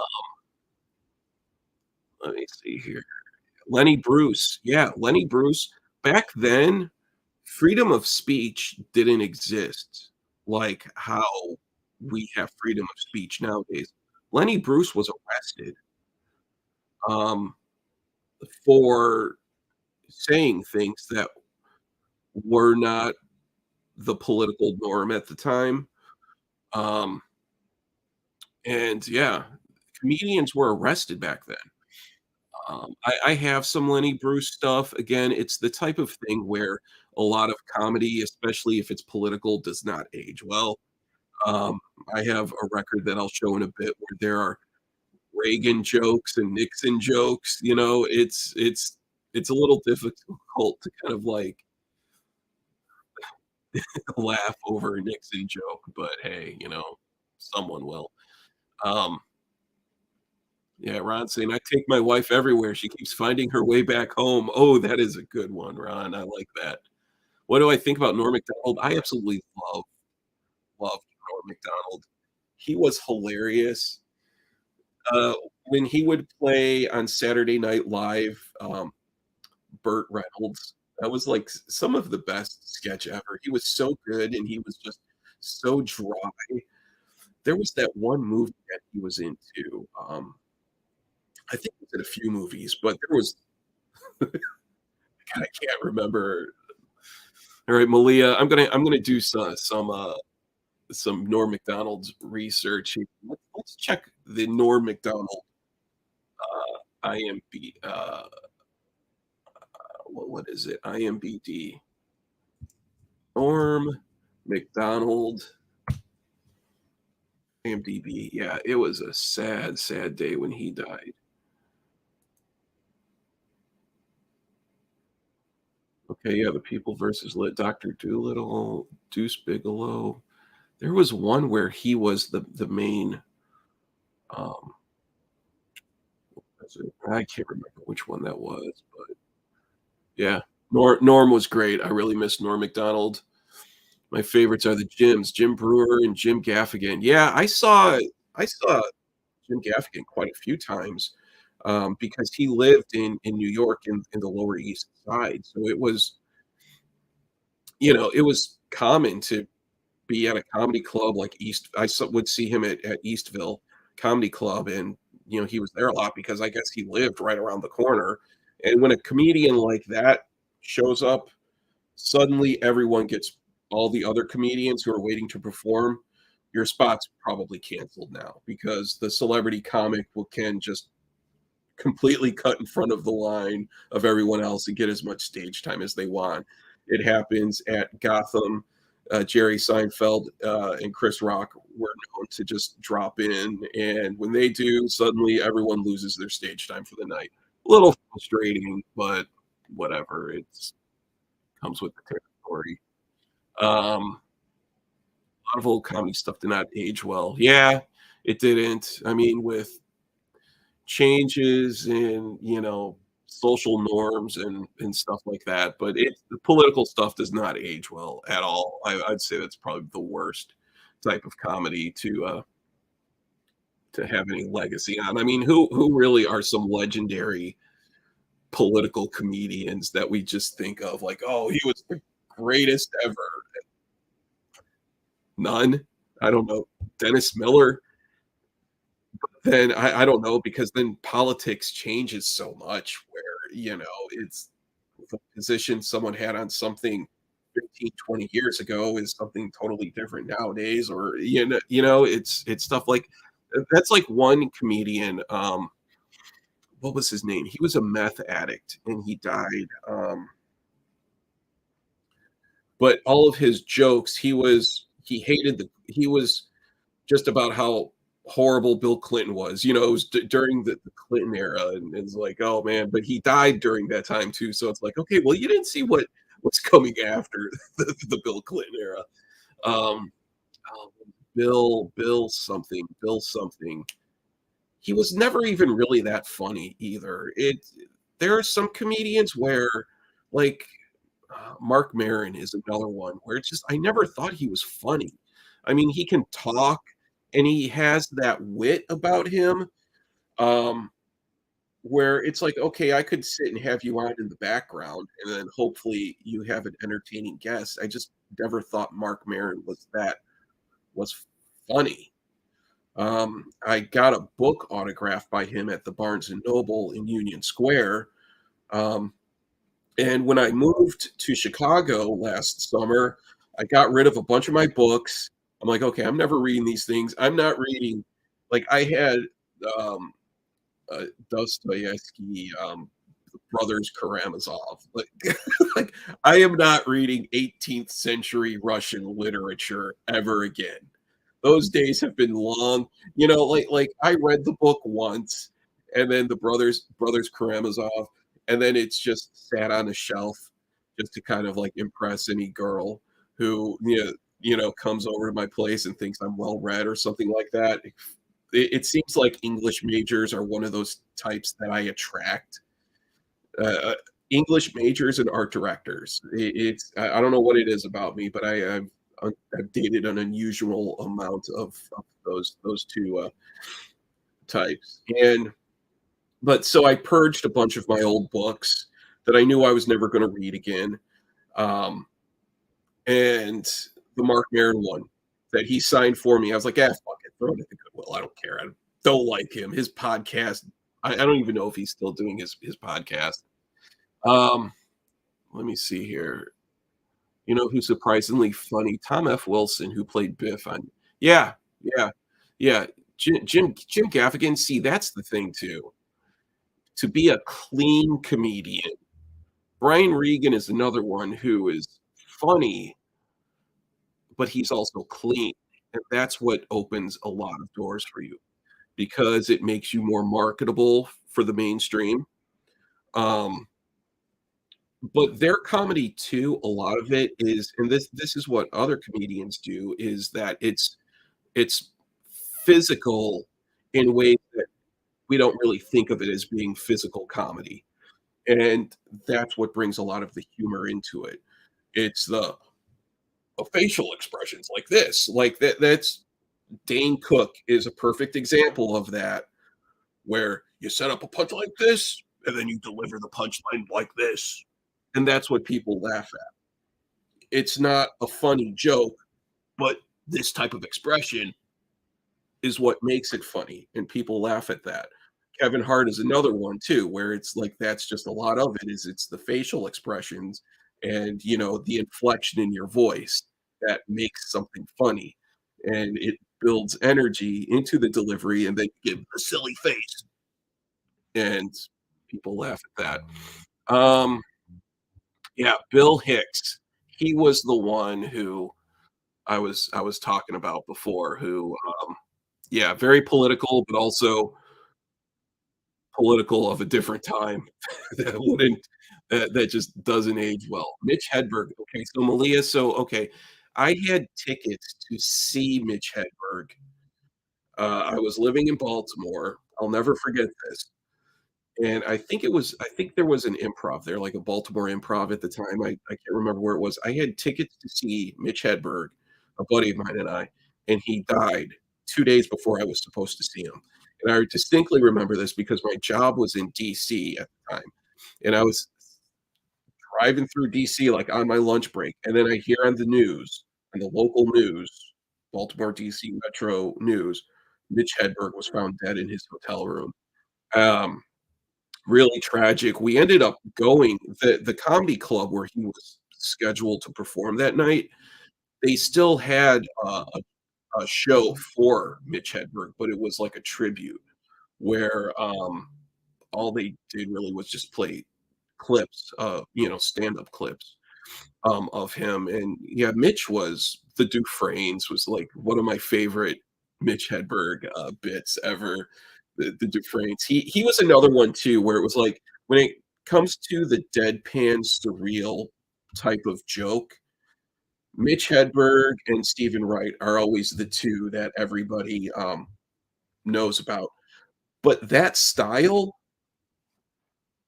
let me see here. Lenny Bruce. Yeah, Lenny Bruce. Back then, freedom of speech didn't exist like how we have freedom of speech nowadays. Lenny Bruce was arrested, um, for saying things that were not the political norm at the time. Um, and yeah, comedians were arrested back then. I have some Lenny Bruce stuff. Again, it's the type of thing where a lot of comedy, especially if it's political, does not age well. Um, I have a record that I'll show in a bit where there are Reagan jokes and Nixon jokes. It's a little difficult to kind of like laugh over a Nixon joke, but hey, someone will. Um, Yeah, Ron saying, "I take my wife everywhere. She keeps finding her way back home." Oh, that is a good one, Ron. I like that. What do I think about Norm Macdonald? I absolutely loved Norm Macdonald. He was hilarious. When he would play on Saturday Night Live, Burt Reynolds, that was, like, some of the best sketch ever. He was so good, and he was just so dry. There was that one movie that he was in too, I think he was in a few movies, but there was I can't remember. Alright, Malia, I'm gonna do some Norm Macdonald's research here. Let's check the Norm Macdonald, IMB what is it? IMBD. Norm Macdonald, IMDb. Yeah, it was a sad, sad day when he died. Okay, yeah, The People versus Lit, Doctor Doolittle, Deuce Bigelow. There was one where he was the main, um, I can't remember which one that was, but yeah, Norm was great. I really miss Norm Macdonald. My favorites are the Jims, Jim Brewer and Jim Gaffigan. Yeah, I saw Jim Gaffigan quite a few times, because he lived in New York in the Lower East Side, so it was common to be at a comedy club like would see him at Eastville Comedy Club, and, he was there a lot because I guess he lived right around the corner, and when a comedian like that shows up, suddenly everyone gets all the other comedians who are waiting to perform, your spot's probably canceled now because the celebrity comic can just completely cut in front of the line of everyone else and get as much stage time as they want. It happens at Gotham. Jerry Seinfeld and Chris Rock were known to just drop in, and when they do, suddenly everyone loses their stage time for the night. A little frustrating, but whatever. It's comes with the territory. A lot of old comedy stuff did not age well. Yeah, it didn't. I mean, with changes in, social norms and stuff like that, but the political stuff does not age well at all. I'd say that's probably the worst type of comedy to have any legacy on. I mean, who really are some legendary political comedians that we just think of like, "Oh, he was the greatest ever." None. I don't know. Dennis Miller, then I don't know because then politics changes so much where, it's the position someone had on something 15, 20 years ago is something totally different nowadays, or, it's stuff like that's like one comedian, what was his name? He was a meth addict and he died, but all of his jokes, he was just about how horrible Bill Clinton was. It was during the Clinton era, and it's like, oh man, but he died during that time too. So it's like, okay, well, you didn't see what's coming after the Bill Clinton era. Um, oh, Bill something. He was never even really that funny either. There are some comedians where, like, Mark Maron is another one where it's just I never thought he was funny. I mean, he can talk and he has that wit about him, um, where it's like, okay, I could sit and have you on in the background, and then hopefully you have an entertaining guest. I just never thought Mark Maron was funny. I got a book autographed by him at the Barnes and Noble in Union Square. Um, And when I moved to Chicago last summer, I got rid of a bunch of my books. I'm like, "Okay, I'm never reading these things." I'm not reading like, I had, um, Dostoevsky, Brothers Karamazov, like like, I am not reading 18th century Russian literature ever again. Those days have been long. Like, I read the book once, and then the Brothers Karamazov, and then it's just sat on a shelf just to kind of, like, impress any girl who, comes over to my place and thinks I'm well read or something like that. it seems like English majors are one of those types that I attract. Uh, English majors and art directors. It's I don't know what it is about me, but I've dated an unusual amount of those 2, types, and but so I purged a bunch of my old books that I knew I was never gonna read again, um, and the Mark Maron one that he signed for me, I was like, "Ah, fuck it, throw it at the Goodwill, I don't care, I don't like him." His podcast, I don't even know if he's still doing his podcast. Um, Let me see here. You know who's surprisingly funny? Tom F. Wilson, who played Biff on. Yeah, yeah, yeah. Jim Gaffigan, see, that's the thing too. To be a clean comedian. Brian Regan is another one who is funny, but he's also clean, and that's what opens a lot of doors for you because it makes you more marketable for the mainstream. Um, but their comedy too, a lot of it is, and this is what other comedians do, is that it's physical in ways that we don't really think of it as being physical comedy, and that's what brings a lot of the humor into it. It's the facial expressions like this, like that's Dane Cook is a perfect example of that, where you set up a punch like this, and then you deliver the punchline like this, and that's what people laugh at. It's not a funny joke, but this type of expression is what makes it funny, and people laugh at that. Kevin Hart is another one too, where it's like that's just a lot of it is it's the facial expressions and, the inflection in your voice that makes something funny, and it builds energy into the delivery, and then you give a silly face, and people laugh at that. Yeah, Bill Hicks, he was the one who I was talking about before, who, yeah, very political, but also political of a different time that wouldn't that just doesn't age well. Mitch Hedberg, okay, so Malia, so okay, I had tickets to see Mitch Hedberg. I was living in Baltimore. I'll never forget this, and I think there was an improv there, like a Baltimore Improv at the time. I can't remember where it was. I had tickets to see Mitch Hedberg, a buddy of mine and I, and he died 2 days before I was supposed to see him. And I distinctly remember this because my job was in DC at the time, and I was driving through DC, like, on my lunch break, and then I hear on the news, on the local news, Baltimore, DC Metro News, Mitch Hedberg was found dead in his hotel room. Um, Really tragic. We ended up going the comedy club where he was scheduled to perform that night, they still had a show for Mitch Hedberg, but it was like a tribute where, all they did really was just play clips, stand-up clips, of him, and yeah, Mitch was the Dufresnes was, like, one of my favorite Mitch Hedberg, bits ever, the Dufresnes. He was another one too, where it was like, when it comes to the deadpan surreal type of joke, Mitch Hedberg and Stephen Wright are always the 2 that everybody, knows about, but that style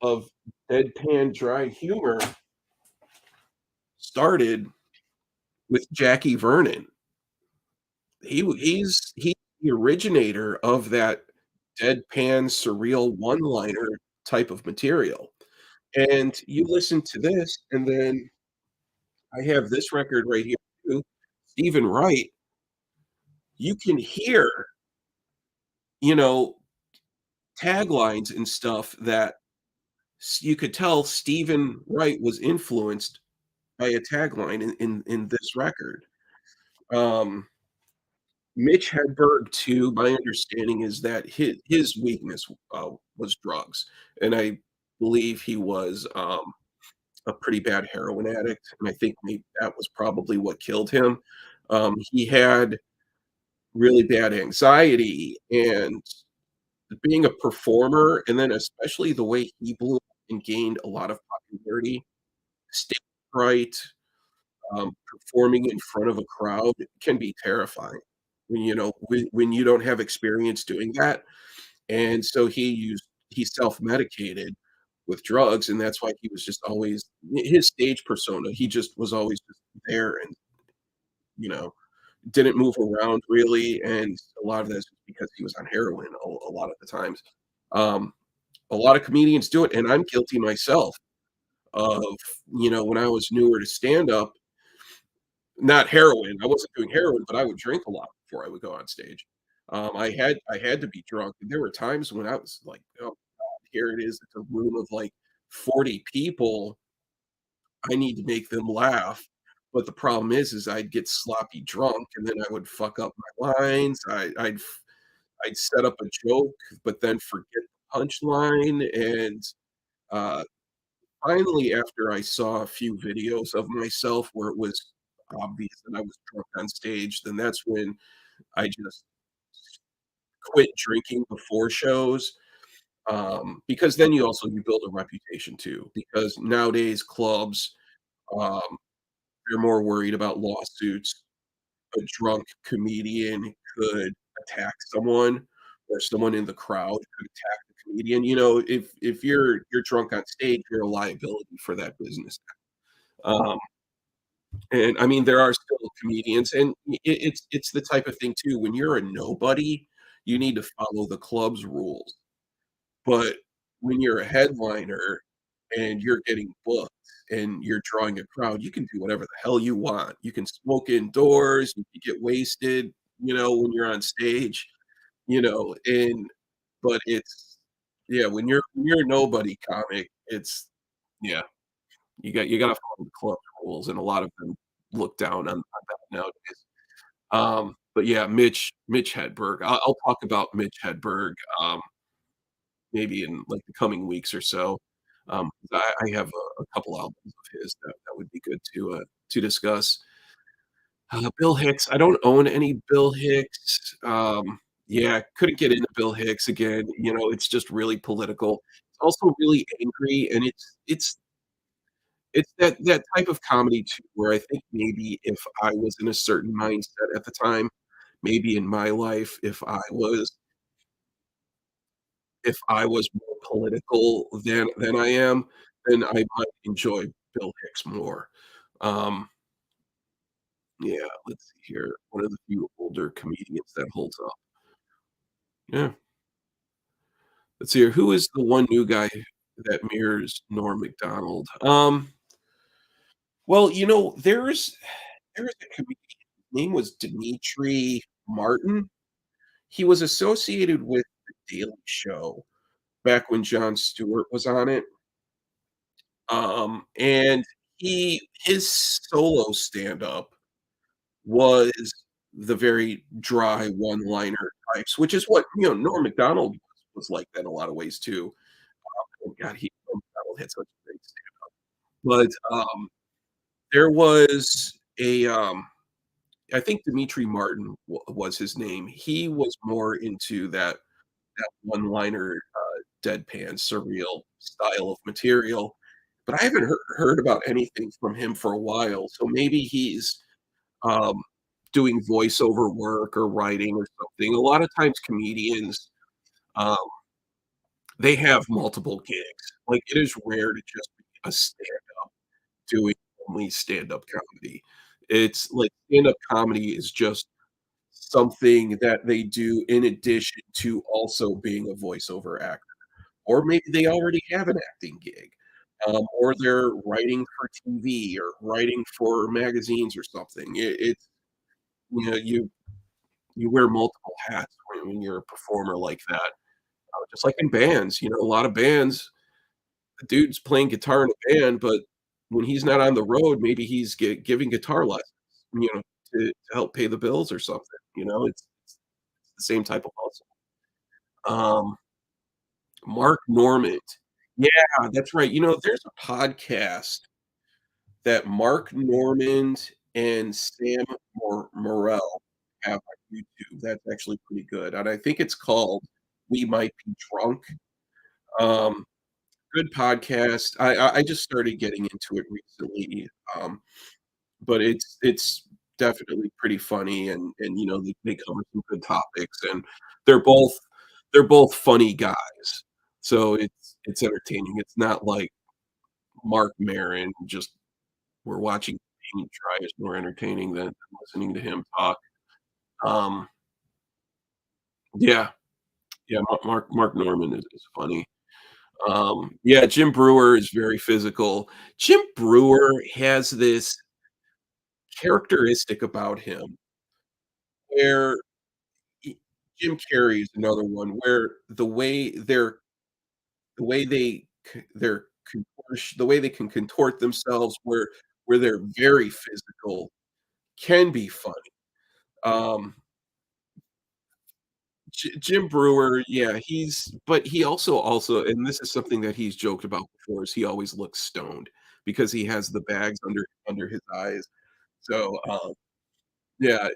of deadpan dry humor started with Jackie Vernon. He's the originator of that deadpan surreal one-liner type of material, and you listen to this, and then I have this record right here too, Stephen Wright, you can hear, you know, taglines and stuff that you could tell Stephen Wright was influenced by a tagline in this record. Um, Mitch Hedberg too, my understanding is that his weakness, was drugs, and I believe he was, a pretty bad heroin addict, and I think maybe that was probably what killed him. He had really bad anxiety, and being a performer, and then especially the way he blew up and gained a lot of popularity, stage fright, performing in front of a crowd can be terrifying. when you don't have experience doing that, and so he self-medicated with drugs, and that's why he was just always his stage persona, he just was always just there and, you know, didn't move around really, and a lot of that's because he was on heroin a lot of the times. Um, a lot of comedians do it, and I'm guilty myself of, when I was newer to stand up, not heroin, I wasn't doing heroin, but I would drink a lot before I would go on stage. I had to be drunk, and there were times when I was like, "Oh god, here it is, it's a room of, like, 40 people, I need to make them laugh," but the problem is I'd get sloppy drunk, and then I would fuck up my lines, I'd set up a joke, but then forget the punchline, and, uh, finally, after I saw a few videos of myself where it was obvious that I was drunk on stage, then that's when I just quit drinking before shows, because then you build a reputation too, because nowadays clubs, um, they're more worried about lawsuits. A drunk comedian could attack someone, or someone in the crowd could attack the comedian. If you're drunk on stage, you're a liability for that business. Um, and I mean, there are still comedians, and it's the type of thing too, when you're a nobody, you need to follow the club's rules. But when you're a headliner and you're getting booked and you're drawing a crowd, you can do whatever the hell you want. You can smoke indoors, you can get wasted, when you're on stage, and but it's yeah, when you're a nobody comic, it's yeah, you gotta follow the club rules, and a lot of them look down on that nowadays. But yeah, Mitch Hedberg. I'll talk about Mitch Hedberg, maybe in, like, the coming weeks or so. 'Cause I have a couple albums of his that would be good to discuss. Bill Hicks, I don't own any Bill Hicks. Yeah, couldn't get into Bill Hicks again, it's just really political. It's also really angry, and it's that type of comedy too, where I think maybe if I was in a certain mindset at the time, maybe in my life, if I was more political than I am, then I might enjoy Bill Hicks more. Um, yeah, let's see here. One of the few older comedians that holds up. Yeah. Let's see here. Who is the one new guy that mirrors Norm Macdonald? Well, there's a comedian, his name was Dimitri Martin. He was associated with The Daily Show back when Jon Stewart was on it. And his solo stand-up was the very dry one-liner types, which is what, Norm Macdonald was like that in a lot of ways too. Oh god, Norm Macdonald had such a great stand but, there was I think Dimitri Martin was his name. He was more into that one-liner, deadpan, surreal style of material, but I haven't heard about anything from him for a while, so maybe he's, um, doing voiceover work or writing or something. A lot of times comedians, um, they have multiple gigs. Like, it is rare to just be a stand-up doing only stand-up comedy. It's like stand-up comedy is just something that they do in addition to also being a voiceover actor. Or maybe they already have an acting gig, or they're writing for TV or writing for magazines or something. It's you wear multiple hats when you're a performer like that, just like in bands, a lot of bands, the dude's playing guitar in a band, but when he's not on the road, maybe he's giving guitar lessons, to help pay the bills or something, it's the same type of hustle. Um Mark Normand. Yeah, that's right. There's a podcast that Mark Normand and Sam Morrell have on YouTube that's actually pretty good, and I think it's called "We Might Be Drunk." Um, Good podcast. I just started getting into it recently, but it's definitely pretty funny and, they cover some good topics, and they're both they're both funny guys. So it's entertaining. It's not like Mark Maron, just we're watching paint dry is more entertaining than listening to him talk. Um, yeah, yeah, Mark Norman is funny. Yeah, Jim Breuer is very physical. Jim Breuer has this characteristic about him where he Jim Carrey is another one where the way they they're the way they can contort themselves where they're very physical can be funny. Um, Jim Breuer, yeah, he also and this is something that he's joked about before, is he always looks stoned because he has the bags under his eyes. So, yeah,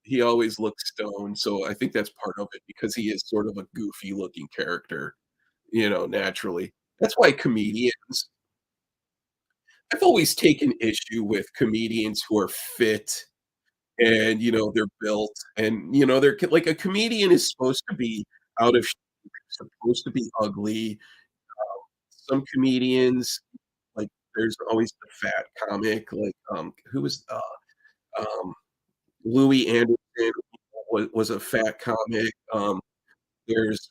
he always looks stoned, so I think that's part of it because he is sort of a goofy looking character, naturally. That's why comedians I've always taken issue with comedians who are fit and, they're built and, they're like, a comedian is supposed to be out of shape, supposed to be ugly. Some comedians, like, there's always the fat comic, like, who was, Louis Anderson was a fat comic. There's,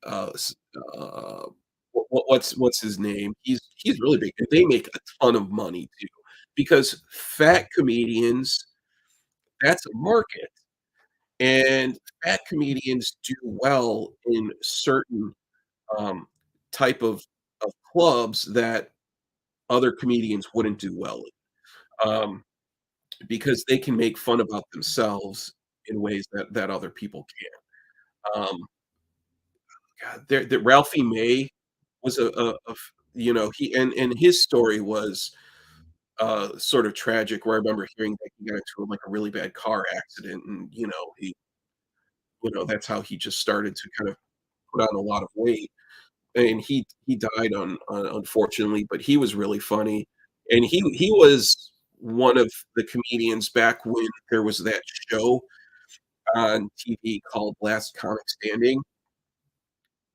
s what's his name? He's really big, and they make a ton of money too, because fat comedians, that's a market, and fat comedians do well in certain, um, type of clubs that other comedians wouldn't do well in, because they can make fun about themselves in ways that other people can't. God, there Ralphie May was a f he and his story was, sort of tragic, where I remember hearing that he got into, like, a really bad car accident and, that's how he just started to kind of put on a lot of weight, and he died unfortunately, but he was really funny, and he was one of the comedians back when there was that show on TV called Last Comic Standing,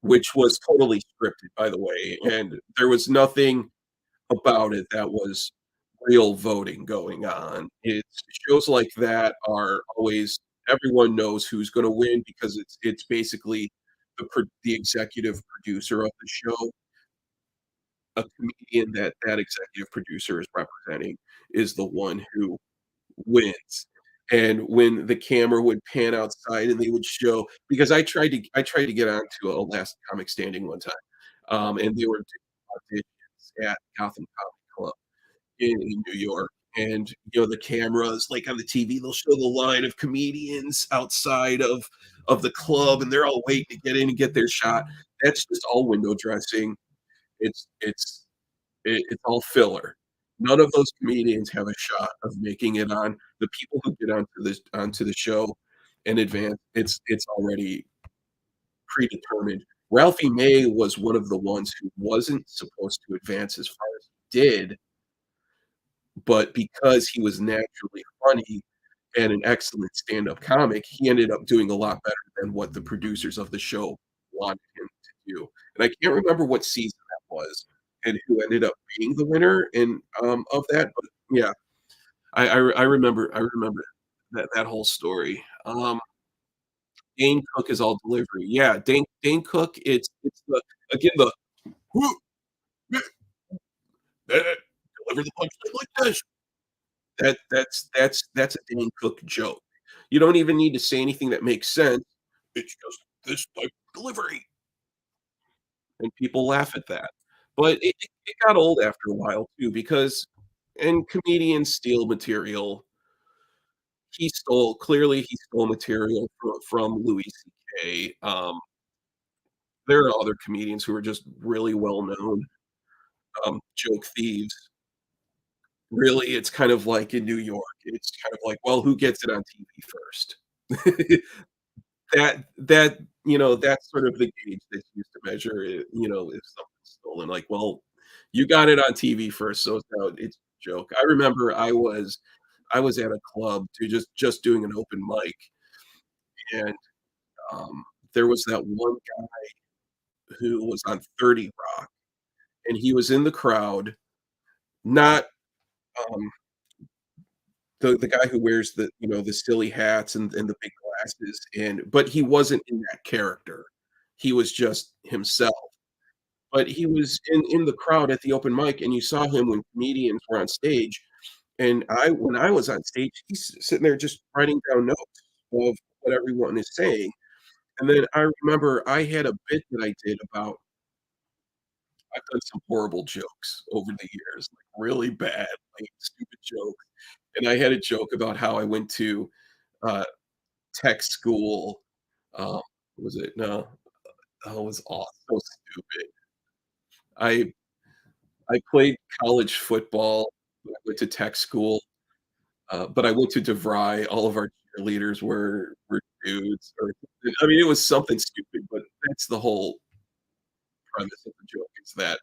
which was totally scripted, by the way, and there was nothing about it that was real voting going on. It's shows like that are always everyone knows who's gonna win because it's basically the executive producer of the show, a comedian that that executive producer is representing is the one who wins. And when the camera would pan outside and they would show because I tried to get onto a Last Comic Standing one time, and they were doing auditions at Gotham Comedy Club in New York, and, the cameras, like, on the TV, they'll show the line of comedians outside of the club, and they're all waiting to get in and get their shot. That's just all window dressing. It's it's it's all filler. None of those comedians have a shot of making it on. The people who get onto the show in advance, it's already predetermined. Ralphie May was one of the ones who wasn't supposed to advance as far as he did, but because he was naturally funny and an excellent stand-up comic, he ended up doing a lot better than what the producers of the show wanted him to do, and I can't remember what season that was and who ended up being the winner of that, but yeah, I remember that whole story. Dane Cook is all delivery. Yeah, Dane Cook, it's the again, the deliver the punchline like this. That's a Dane Cook joke. You don't even need to say anything that makes sense. It's just this type of delivery, and people laugh at that. But it got old after a while too because and comedians steal material. He stole material from Louis CK. There are other comedians who are just really well known, joke thieves. Really, it's kind of like in New York, it's kind of like, well, who gets it on TV first? That's sort of the gauge that's used to measure it, if something's stolen, like, well, you got it on TV first, so it's now it's a joke. I remember I was at a club to just doing an open mic, and, there was that one guy who was on 30 Rock, and he was in the crowd, not, um, the guy who wears the, the silly hats and the big glasses, but he wasn't in that character. He was just himself. But he was in the crowd at the open mic, and you saw him when comedians were on stage, and I when I was on stage, he's sitting there just writing down notes of what everyone is saying, and then I remember I had a bit that I did about I've done some horrible jokes over the years, like, really bad, like, stupid jokes, and I had a joke about how I went to, uh, tech school, what was it? No. Oh, it was so stupid. I I played college football. I went to tech school, but I went to DeVry. All of our cheerleaders were dudes, or I mean, it was something stupid, but that's the whole premise of the joke is that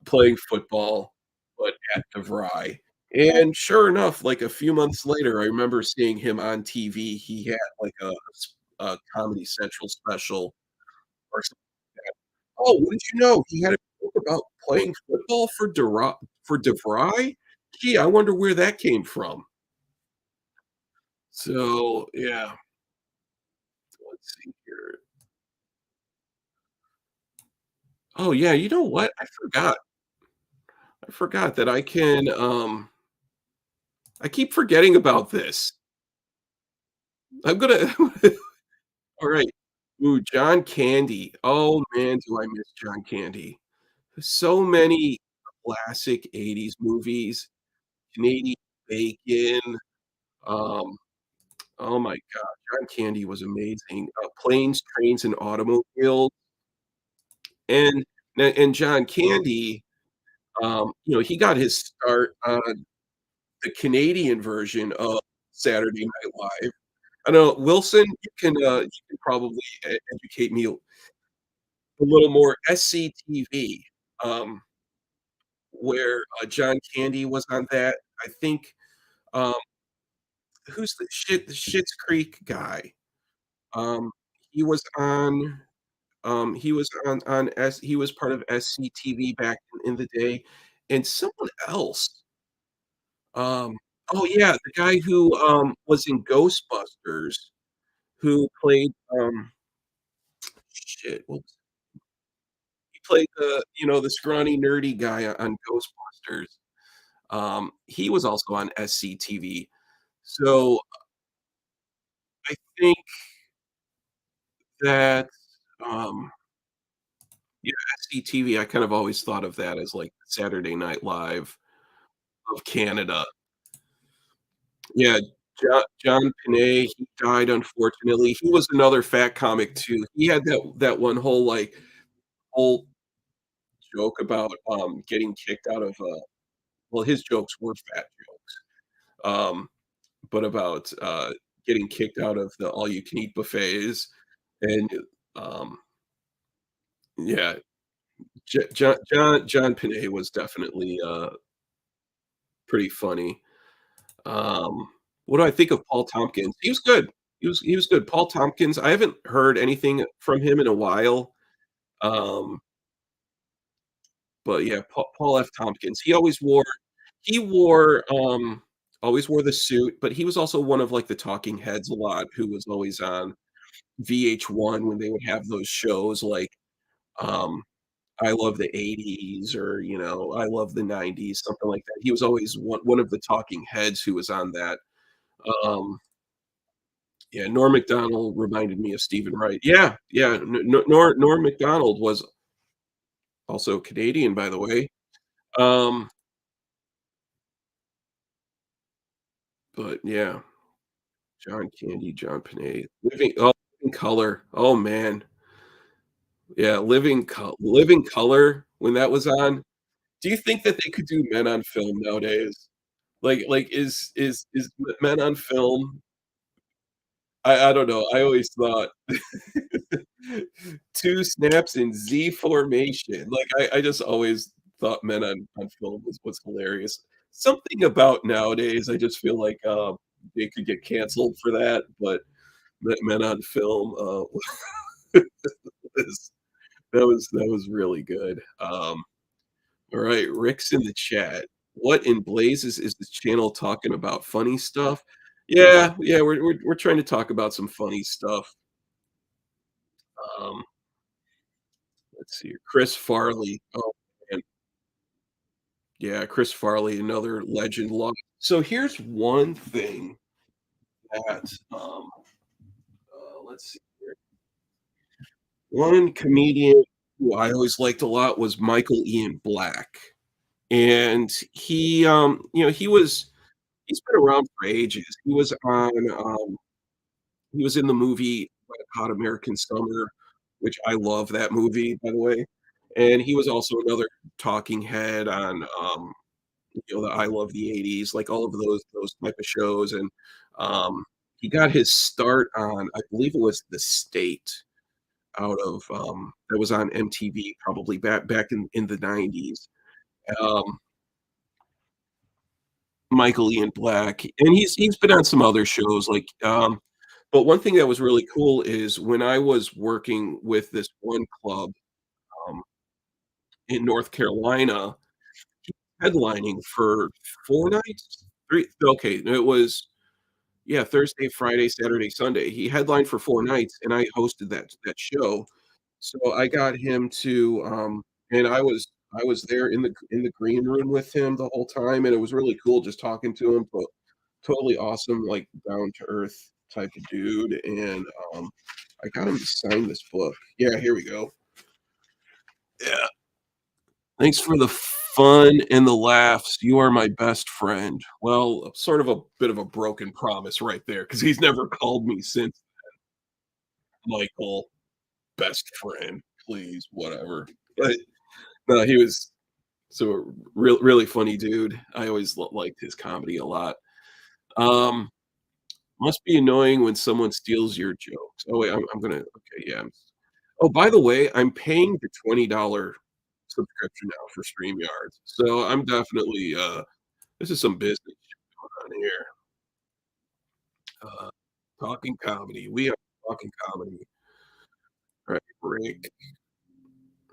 playing football, but at DeVry. And sure enough, like a few months later, I remember seeing him on TV. He had like a Comedy Central special or something like that. "Oh, what did you know? He had a joke about playing football for DeVry? Gee, I wonder where that came from." So, yeah, let's see here. Oh, yeah, you know what? I forgot that I keep forgetting about this. I'm gonna alright. Ooh, John Candy. Oh, man, do I miss John Candy. So many classic '80s movies, Canadian Bacon, um oh my god, John Candy was amazing. Planes, Trains, and Automobiles, and and John Candy, he got his start on the Canadian version of Saturday Night Live. I know, Wilson, you can probably educate me a little more. SCTV, um, where, John Candy was on that. I think, um, who's the Schitt's Creek guy? Um, he was on he was part of SCTV back in the day, and someone else, um oh, yeah, the guy who, was in Ghostbusters, who played, shit, what was he played the scrawny, nerdy guy on Ghostbusters. He was also on SCTV. So, I think that, um yeah, SCTV, I kind of always thought of that as, like, Saturday Night Live of Canada. Yeah, John Panay, he died unfortunately. He was another fat comic too. He had that one whole joke about, getting kicked out of, well, his jokes were fat jokes, but about, getting kicked out of the all-you-can-eat buffets, and, um, yeah, John Panay was definitely, pretty funny. Um, what do I think of Paul Tompkins? He was good. He was good. Paul Tompkins, I haven't heard anything from him in a while, um, but yeah, Paul F. Tompkins, he always wore the suit, but he was also one of, like, the talking heads a lot who was always on VH1 when they would have those shows like, um, I Love the '80s or, I Love the '90s, something like that. He was always one of the talking heads who was on that. Um, yeah, Norm Macdonald reminded me of Stephen Wright. Yeah, yeah, Norm Macdonald was also Canadian, by the way. Um, but yeah, John Candy, John Panay, Living Color. Oh, man. Yeah, Living Color when that was on. Do you think that they could do Men on Film nowadays? Like, is Men on Film. I don't know, I always thought 2 snaps in Z formation, like, I just always thought Men on Film was hilarious. something about nowadays, I just feel like, they could get canceled for that, but Men on Film, was that was really good. Alright, Rick's in the chat. What in blazes is this channel talking about? Funny stuff? Yeah, yeah, we're trying to talk about some funny stuff. Um, let's see here. Chris Farley. Oh, man. Yeah, Chris Farley, another legend. So here's one thing that, let's see here. One comedian who I always liked a lot was Michael Ian Black, and he's been around for ages. He was in the movie Wet Hot American Summer, which I love that movie, by the way, and he was also another talking head on, the I Love the '80s, like all of those type of shows, and, he got his start on, I believe it was The State out of, that was on MTV probably back in the '90s. Um, Michael Ian Black, and he's been on some other shows, like, but one thing that was really cool is when I was working with this one club, um, in North Carolina, headlining for 4 nights? 3 okay, it was yeah, Thursday, Friday, Saturday, Sunday. He headlined for 4 nights, and I hosted that show. So I got him to, and I was there in the green room with him the whole time, and it was really cool just talking to him, but totally awesome, like, down to earth type of dude, and, I got him to sign this book. Yeah, here we go. Yeah. "Thanks for the fun and the laughs. You are my best friend." Well, sort of a bit of a broken promise right there, because he's never called me since, Michael. Best friend, please, whatever. But, no, he was really funny dude. I always liked his comedy a lot. Um, must be annoying when someone steals your jokes. Oh, wait, I'm gonna okay, yeah. Oh, by the way, I'm paying the $20 subscription now for StreamYard, so I'm definitely, this is some business going on here. Uh, talking comedy. We are talking comedy. All right, break.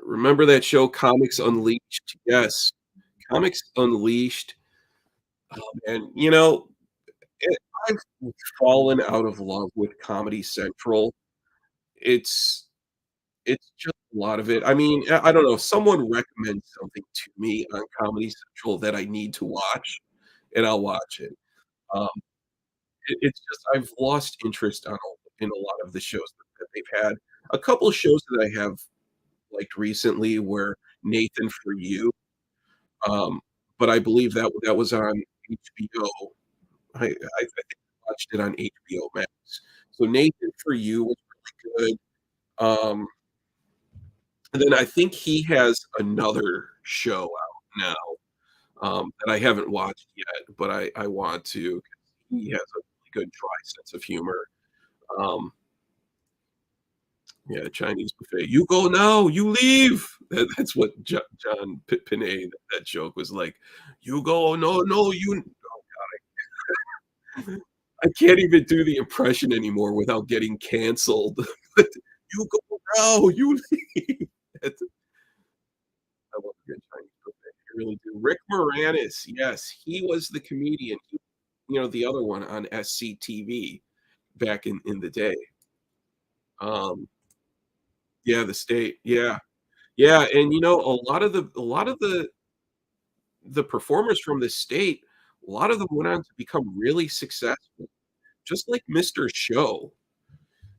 Remember that show, Comics Unleashed? Yes. Comics Unleashed, and, it I've fallen out of love with Comedy Central. It's it's just a lot of it. I mean, I don't know, someone recommends something to me on Comedy Central that I need to watch, and I'll watch it. Um, it's just I've lost interest in a lot of the shows that they've had. A couple of shows that I have liked recently were Nathan For You, um, but I believe that was on HBO. I think I watched it on HBO Max. So Nathan For You was really good. And then I think he has another show out now, that I haven't watched yet, but I want to. He has a really good dry sense of humor. Um, yeah, Chinese buffet. "You go now, you leave." That's what John Panay, that joke was like, "You go, no, no, you." I can't even do the impression anymore without getting canceled. "You go now, you leave." That's I love a good Chinese buffet. I really do. Rick Moranis, yes, he was the comedian. The other one on SCTV back in the day. Um, yeah, The State, yeah. Yeah, and, a lot of the performers from The State, a lot of them went on to become really successful, just like Mr. Show.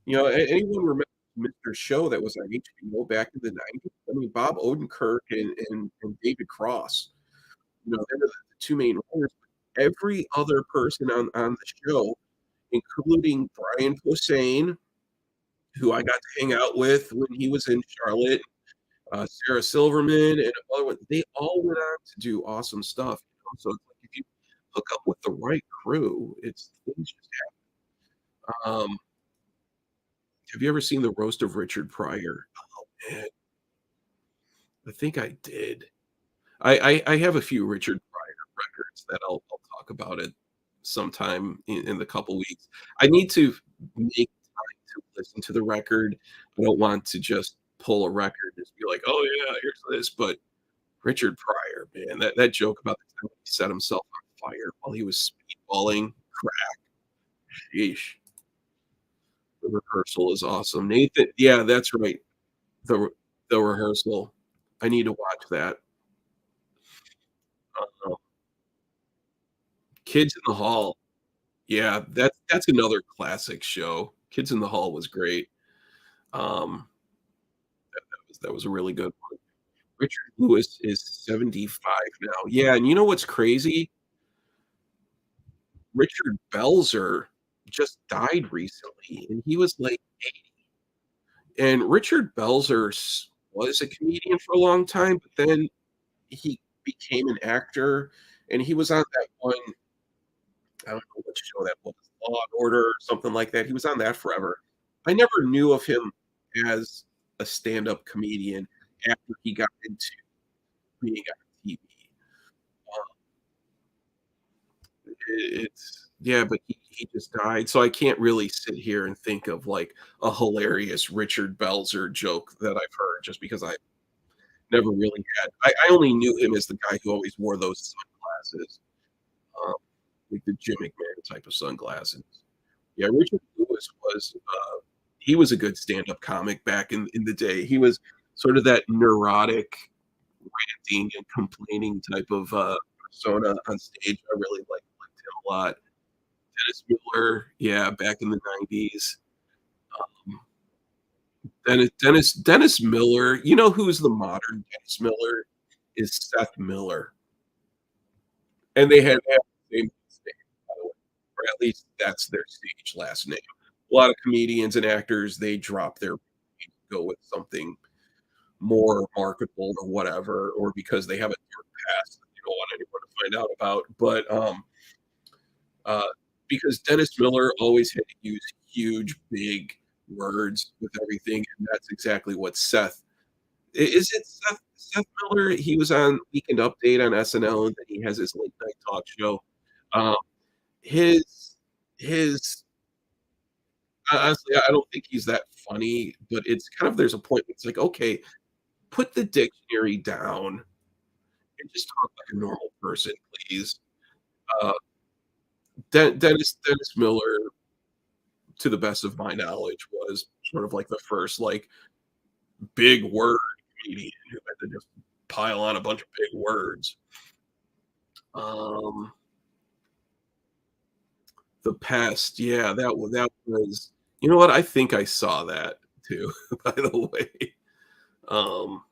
Anyone remember Mr. Show that was on HBO back in the '90s? I mean, Bob Odenkirk and David Cross, they were the 2 main writers. Every other person on the show, including Brian Posehn, who I got to hang out with when he was in Charlotte, Sarah Silverman, and other one, they all went on to do awesome stuff. So it's like if you hook up with the right crew, it's things just um, have you ever seen The Roast of Richard Pryor? Oh, man, I think I did. I have a few Richard Pryor records that I'll talk about it sometime in the couple weeks. I need to make time to listen to the record. I don't want to just pull a record and just be like, "Oh, yeah, here's this," but Richard Pryor, man, that joke about the time he set himself on fire while he was speedballing, crack, sheesh. The Rehearsal is awesome. Nathan yeah, that's right. The Re The Rehearsal. I need to watch that. Uh, Kids in the Hall. Yeah, that's another classic show. Kids in the Hall was great. Um, that was a really good one. Richard Lewis is 75 now. Yeah, and you know what's crazy? Richard Belzer just died recently, and he was, like and Richard Belzer was a comedian for a long time, but then he became an actor, and he was on that one I don't know what show that was, Law& and Order or something like that. He was on that forever. I never knew of him as a stand-up comedian after he got into being on TV. It's yeah, but he just died, so I can't really sit here and think of, like, a hilarious Richard Belzer joke that I've heard just because I never really had I only knew him as the guy who always wore those sunglasses, um, like the Jim McMahon type of sunglasses. Yeah, Richard Lewis was, he was a good stand-up comic back in the day. He was sort of that neurotic, ranting and complaining type of, persona on stage. I really liked him a lot. Dennis Miller, yeah, back in the '90s. Um, Dennis Miller, you know who's the modern Dennis Miller? Is Seth Miller, and they have the same last name, by the way, or at least that's their stage last name. A lot of comedians and actors, they drop their go with something more marketable or whatever, or because they have a dark past that they don't want anyone to find out about, but, uh, because Dennis Miller always had to use huge, big words with everything, and that's exactly what Seth is it Seth Miller? He was on Weekend Update on SNL, and then he has his late night talk show. Um, his his honestly, I don't think he's that funny, but it's kind of there's a point where it's like, "Okay, put the dictionary down and just talk like a normal person, please." Uh, Dennis Miller, to the best of my knowledge, was sort of like the first, like, big word comedian who had to just pile on a bunch of big words. Um, The Pest, yeah, that was you know what? I think I saw that too, by the way. Um,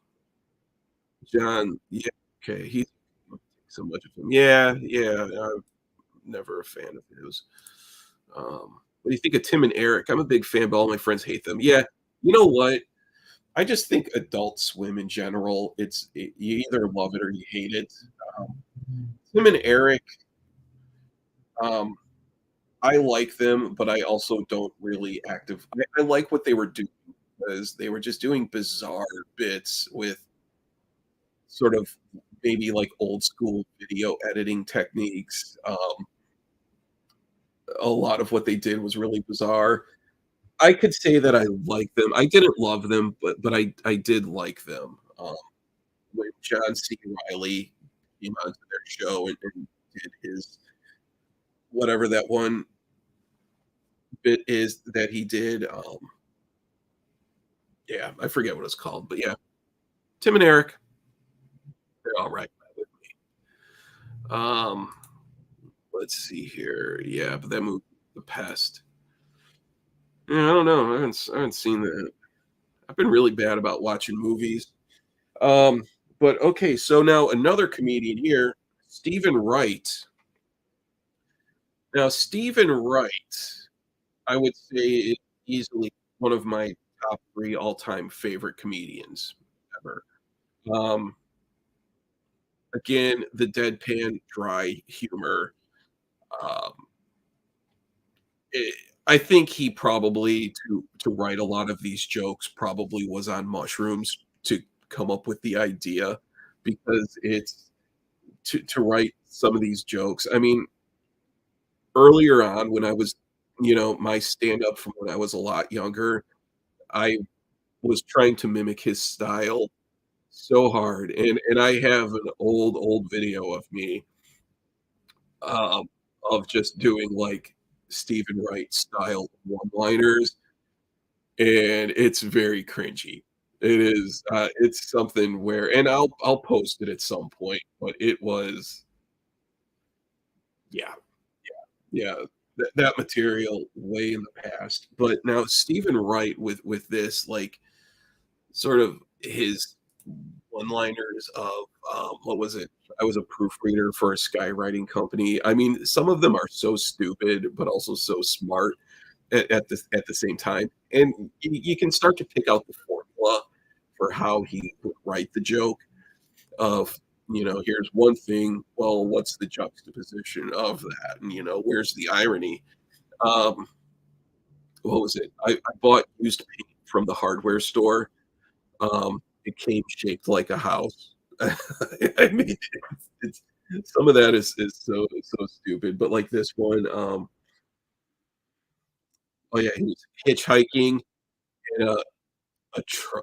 John yeah, okay, he's so much of him. Yeah, yeah, I'm never a fan of his. What do you think of Tim and Eric? I'm a big fan, but all my friends hate them. Yeah, you know what? I just think Adult Swim in general, you either love it or you hate it. Um, Tim and Eric, um, I like them, but I also don't really I like what they were doing because they were just doing bizarre bits with sort of maybe like old school video editing techniques. A lot of what they did was really bizarre. I could say that I like them. I didn't love them, but I did like them. When John C. Reilly came onto their show and did his whatever that one bit is that he did, yeah, I forget what it's called, but yeah, Tim and Eric, they're all right with me. Let's see here. Yeah, but that movie, The Pest. Yeah, I don't know. I haven't seen that. I've been really bad about watching movies. Um, but okay, so now another comedian here, Stephen Wright. Now, Stephen Wright, I would say is easily one of my top 3 all-time favorite comedians ever. Um, again, the deadpan, dry humor. Um, eh, I think he probably to write a lot of these jokes probably was on mushrooms to come up with the idea because it's to write some of these jokes. I mean, earlier on when I was my stand-up from when I was a lot younger, I was trying to mimic his style so hard, and I have an old video of me, um, of just doing, like, Stephen Wright style one-liners, and it's very cringy. It is, it's something where and I'll post it at some point, but it was yeah, yeah, that material way in the past, but now Stephen Wright with this, like, sort of his one-liners of, what was it? I was a proofreader for a skywriting company. I mean, some of them are so stupid, but also so smart at the same time, and you can start to pick out the formula for how he would write the joke of, here's one thing, well, what's the juxtaposition of that? And, where's the irony? Um, what was it? I bought used paint from the hardware store. It came shaped like a house. I mean, it's some of that is so stupid, but like this one, oh yeah, he was hitchhiking and a tr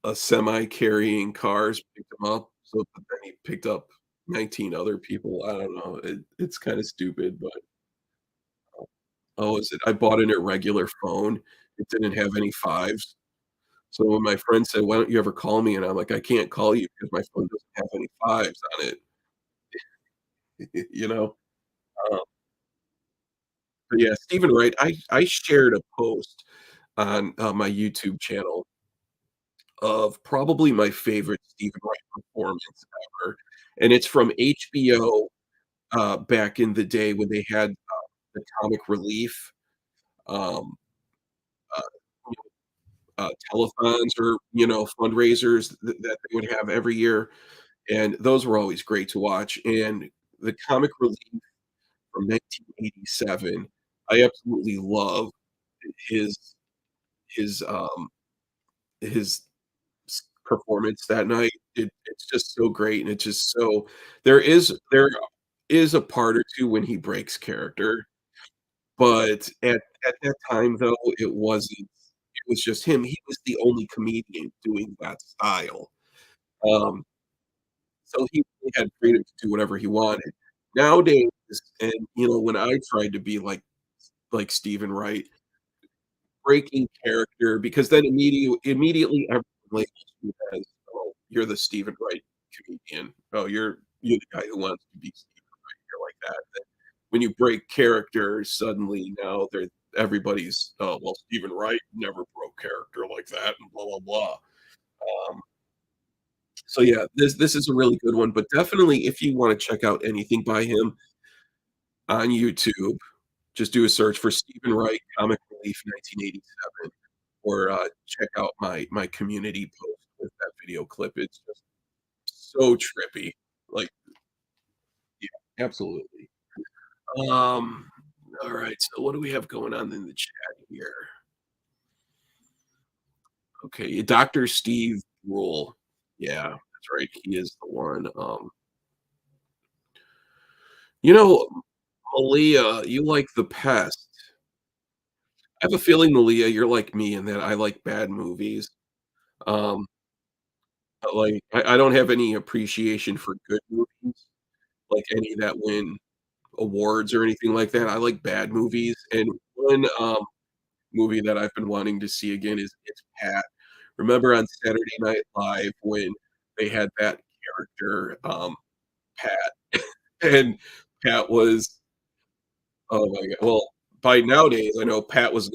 a semi carrying cars picked him up, so but then he picked up 19 other people. I don't know, it's kinda stupid, but oh, is it I bought an irregular phone. It didn't have any fives. So when my friend said, "Why don't you ever call me?" And I'm like, "I can't call you because my phone doesn't have any fives on it." You know? Um, but yeah, Stephen Wright, I shared a post on, my YouTube channel of probably my favorite Stephen Wright performance ever, and it's from HBO, back in the day when they had, the comic relief, um, uh, telethons or, fundraisers that they would have every year, and those were always great to watch, and the comic relief from 1987, I absolutely love his his, um his performance that night. It's just so great, and it's just so there is a part or 2 when he breaks character, but at that time, though, it was just him. He was the only comedian doing that style. Um, so he really had freedom to do whatever he wanted. Nowadays, and, when I tried to be like Stephen Wright, breaking character because then immediately everyone labels you as, "Oh, you're the Stephen Wright comedian. Oh, you're the guy who wants to be Stephen Wright." You're like that. Then when you break character, suddenly now everybody's, "Oh, well, Stephen Wright never broke character like that," and blah, blah, blah. Um, so yeah, this is a really good one, but definitely if you wanna check out anything by him on YouTube, just do a search for Stephen Wright, Comic Relief 1987. Or, check out my community post with that video clip. It's just so trippy. Like, yeah, absolutely. Um, alright, so what do we have going on in the chat here? Okay, Doctor Steve Rule. Yeah, that's right, he is the one, you know, Malia, you like The Pest. I have a feeling, Malia, you're like me in that I like bad movies. Um, like, I don't have any appreciation for good movies, like any that win awards or anything like that. I like bad movies, and one, movie that I've been wanting to see again is It's Pat. Remember on Saturday Night Live when they had that character, Pat, and Pat was oh my god well, by nowadays, I know Pat was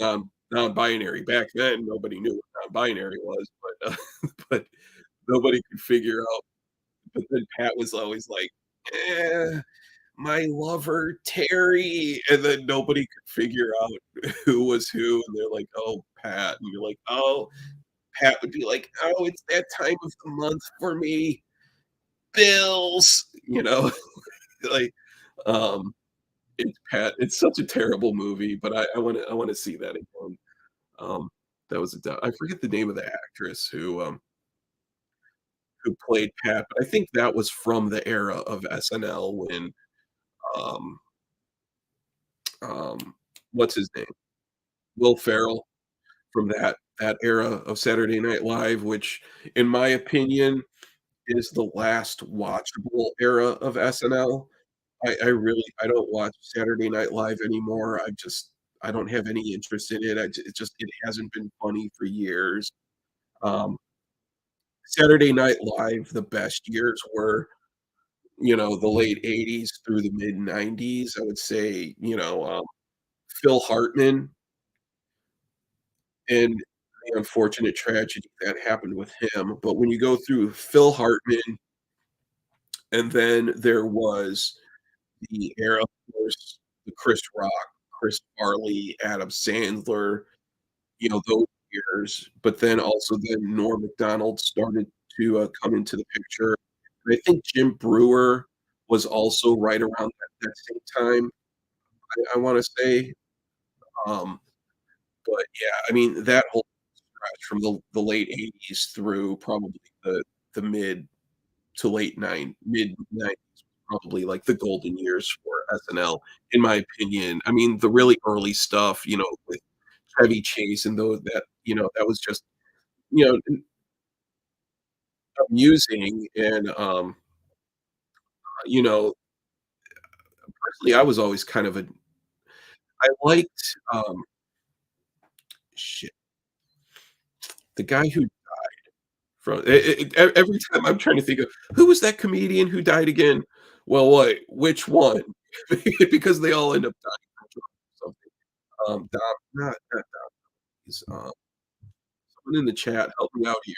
non-binary. Back then, nobody knew what non-binary was, but, but nobody could figure out but then Pat was always like, "Eh." My lover, Terry, and then nobody could figure out who was who, and they're like, "Oh, Pat," and you're like, "Oh." Pat would be like, "Oh, it's that time of the month for me, bills," like, um, it's Pat it's such a terrible movie, but I wanna see that again. Um, that was I forget the name of the actress who, who played Pat, but I think that was from the era of SNL when, um, um, what's his name? Will Ferrell from that era of Saturday Night Live, which, in my opinion, is the last watchable era of SNL. I really I don't watch Saturday Night Live anymore. I don't have any interest in it. It hasn't been funny for years. Um, Saturday Night Live, the best years were, the late '80s through the mid '90s. I would say, Phil Hartman and the unfortunate tragedy that happened with him. But when you go through Phil Hartman, and then there was the era, of course, the Chris Rock, Chris Farley, Adam Sandler, those years, but then also then Norm Macdonald started to, come into the picture. And I think Jim Breuer was also right around that same time, I wanna say, um, but yeah, I mean, that whole stretch from the late '80s through probably the mid-90s, probably, like, the golden years for SNL, in my opinion. I mean, the really early stuff, with Chevy Chase and those that was just, you know, amusing and, you know, personally, I was always kind of a I liked, shit, the guy who from every time I'm trying to think of who was that comedian who died again? Well, what which one? Because they all end up dying from drugs or something. Dom not Dom, he's, someone in the chat, help me out here.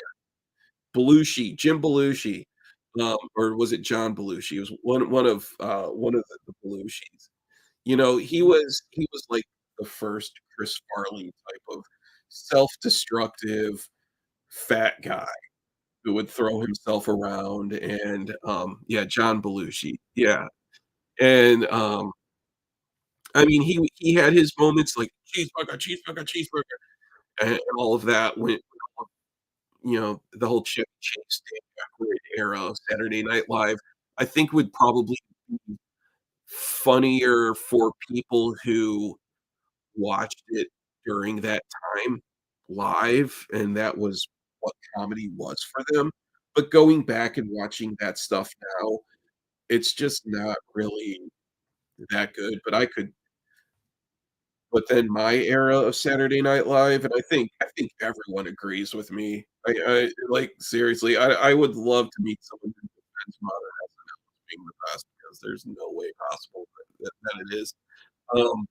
Belushi, Jim Belushi, or was it John Belushi? It was one of the Belushis. He was like the first Chris Farley type of self-destructive fat guy who would throw himself around and, yeah, John Belushi, yeah, and, I mean, he had his moments like, "Cheeseburger, cheeseburger, cheeseburger," and all of that went the whole Chevy Chase, Dan Aykroyd era of Saturday Night Live, I think would probably be funnier for people who watched it during that time live, and that was what comedy was for them, but going back and watching that stuff now, it's just not really that good, but then my era of Saturday Night Live, and I think everyone agrees with me. Like, seriously, I would love to meet someone who defends modern SNL as being the best because there's no way possible that it is. Um,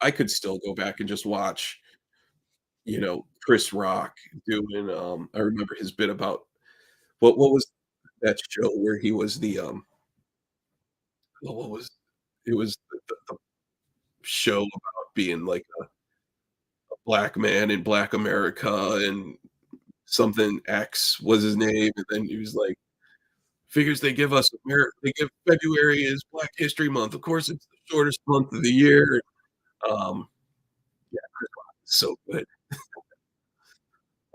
I could still go back and just watch, Chris Rock doing, I remember his bit about what was that show where he was what was it was the show about being like a black man in Black America and something X was his name, and then he was like, "Figures they give February is Black History Month. Of course, it's the shortest month of the year." Um, yeah, so good.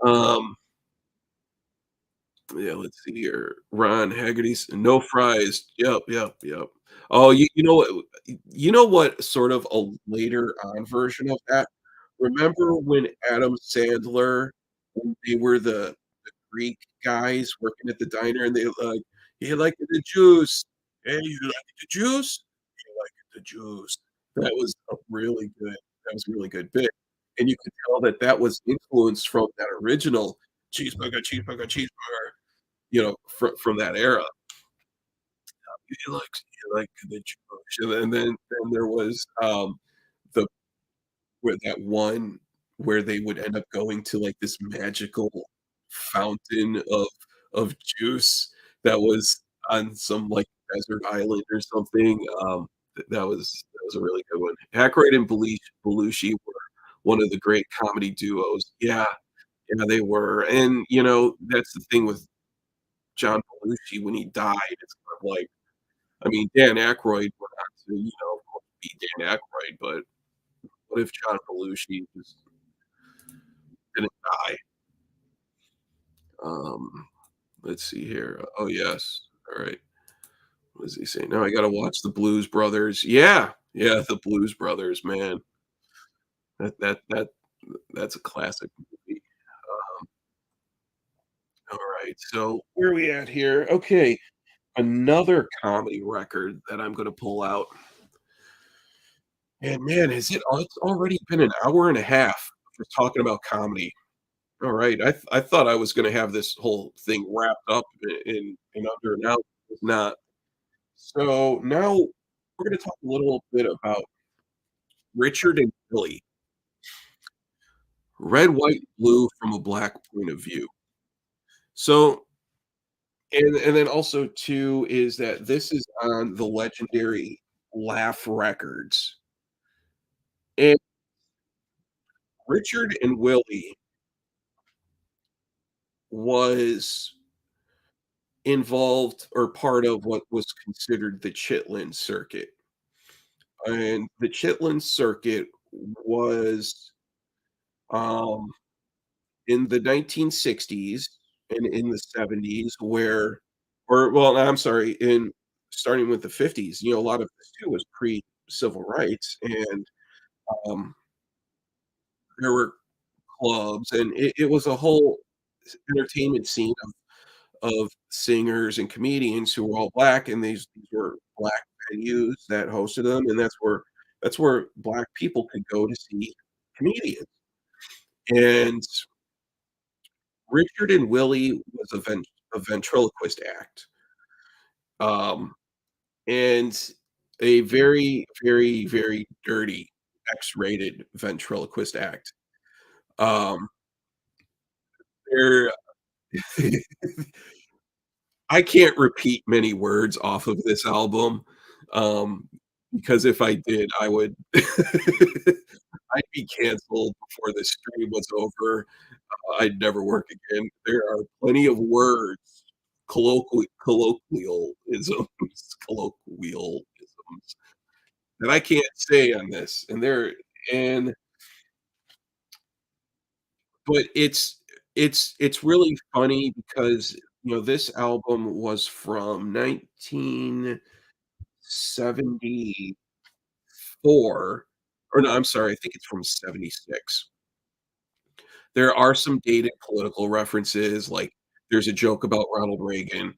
Um, yeah, let's see here. Ron Haggerty's No Fries. Yep, yep, yep. Oh, you know what sort of a later on version of that? Remember when Adam Sandler, when they were the Greek guys working at the diner and they like, "You like the juice? Hey, you like the juice? You like the juice?" That was a really good that was a really good bit, and you could tell that that was influenced from that original cheeseburger, cheeseburger, cheeseburger, from that era. You like the juice, and then there was, the where that one where they would end up going to, like, this magical fountain of juice that was on some, like, desert island or something, that was a really good one. Aykroyd and Belushi were one of the great comedy duos. Yeah, yeah, they were, and, that's the thing with John Belushi when he died, it's kind of like I mean, Dan Aykroyd went on to, be Dan Aykroyd, but what if John Belushi just didn't die? Um Let's see here. Oh, yes. All right. What does he say? Now I gotta watch the Blues Brothers. Yeah. Yeah, the Blues Brothers, man. That's a classic movie. Alright, so where are we at here? Okay, another comedy record that I'm gonna pull out, and man, it's already been an hour and a half just talking about comedy. Alright, I thought I was gonna have this whole thing wrapped up in under an hour, it's not. So, now we're gonna talk a little bit about Richard and Billy, Red, White, Blue from a Black Point of View. So and then also too is that this is on the legendary Laugh Records, and Richard and Willie was involved or part of what was considered the Chitlin Circuit, and the Chitlin Circuit was, um, in the 1960s and in the '70s where or well, I'm sorry, in starting with the '50s, a lot of this too was pre-civil rights, and, um, there were clubs, and it was a whole entertainment scene of singers and comedians who were all black, and these were black venues that hosted them, and that's where black people could go to see comedians. And Richard and Willie was a ventriloquist act, um, and a very, very, very dirty X-rated ventriloquist act. Um, they're I can't repeat many words off of this album, um, because if I did, I would I'd be canceled before the stream was over. I'd never work again. There are plenty of words, colloquialisms colloquialisms that I can't say on this, and but it's really funny because, this album was from 1974 or no, I'm sorry, I think it's from '76. There are some dated political references, like, there's a joke about Ronald Reagan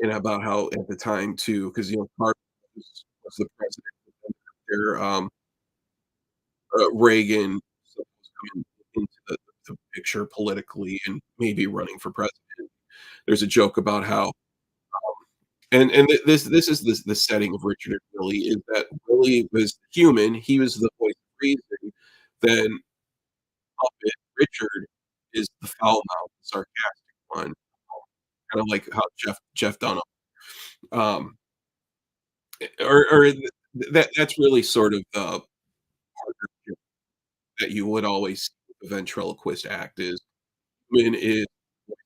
and about how at the time too, 'cause, Carter was the president there, Reagan was coming into the picture politically and maybe running for president. There's a joke about how this is the setting of Richard and Billy is that Billy was human, he was the voice of reason, then Puppet Richard is the foul-mouthed, sarcastic one, kinda like how Jeff Dunham, um, or that's really sort of the partnership that you would always see with the ventriloquist act is Min is voice of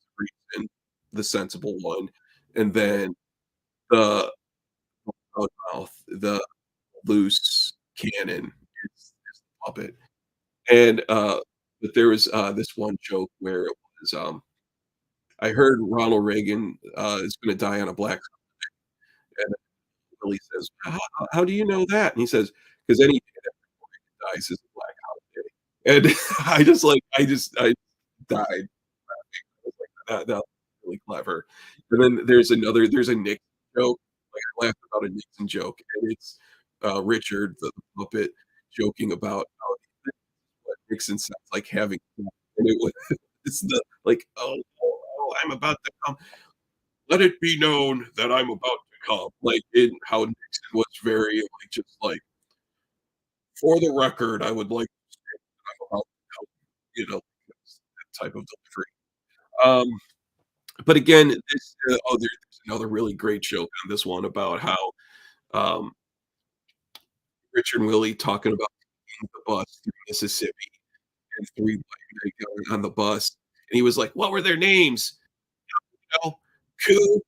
reason, the sensible one, and then the loudmouth, the loose cannon is the puppet. And, but there was, this one joke where it was, I heard Ronald Reagan, is gonna die on a black and Billy says, "How do you know that?" And he says, "'Cause any day that dies is a black holiday." And I died. I was like, that was really clever. And then there's a Nixon joke, like, I laughed about a Nixon joke, and it's, Richard, the puppet, joking about how what Nixon sounds like having and it was it's the like, "Oh, oh, oh, I'm about to come. Let it be known that I'm about to come." Like, in how Nixon was very, like, just like, "For the record, I would like to state that I'm about to come," that type of delivery. Um, but again, there's another really great joke on this one about how, um, Richard and Willie talking about taking the bus through Mississippi and 3 white men going on the bus, and he was like, "What were their names?" "Know, Ku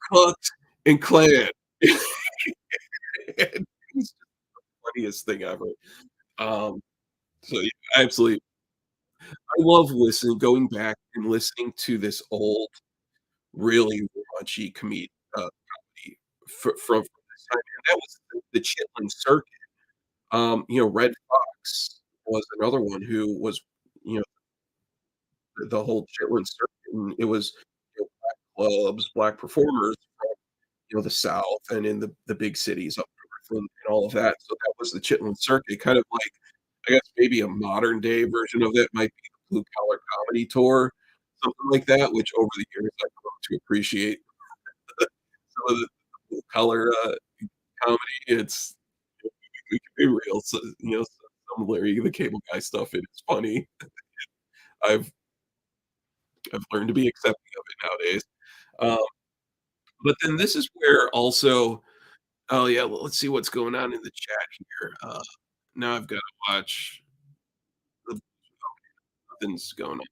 Klux and Klan." And it's the funniest thing ever. Um, so yeah, absolutely. I love listening going back and listening to this old really raunchy comedy from this time, and that was the Chitlin Circuit. Red Fox was another one who was, you know, the whole Chitlin Circuit, and it was, black clubs, black performers from, the South and in the big cities up north and all of that, so that was the Chitlin Circuit, kind of like, I guess, maybe a modern day version of it might be the Blue Collar Comedy Tour, something like that, which over the years I've grown to appreciate some of the blue collar, comedy. It's we can be real, so, some Larry the Cable Guy stuff, it is funny. I've I've learned to be accepting of it nowadays. Um, but then this is where also oh, yeah, well, let's see what's going on in the chat here. Now I've gotta watch the nothing's going on.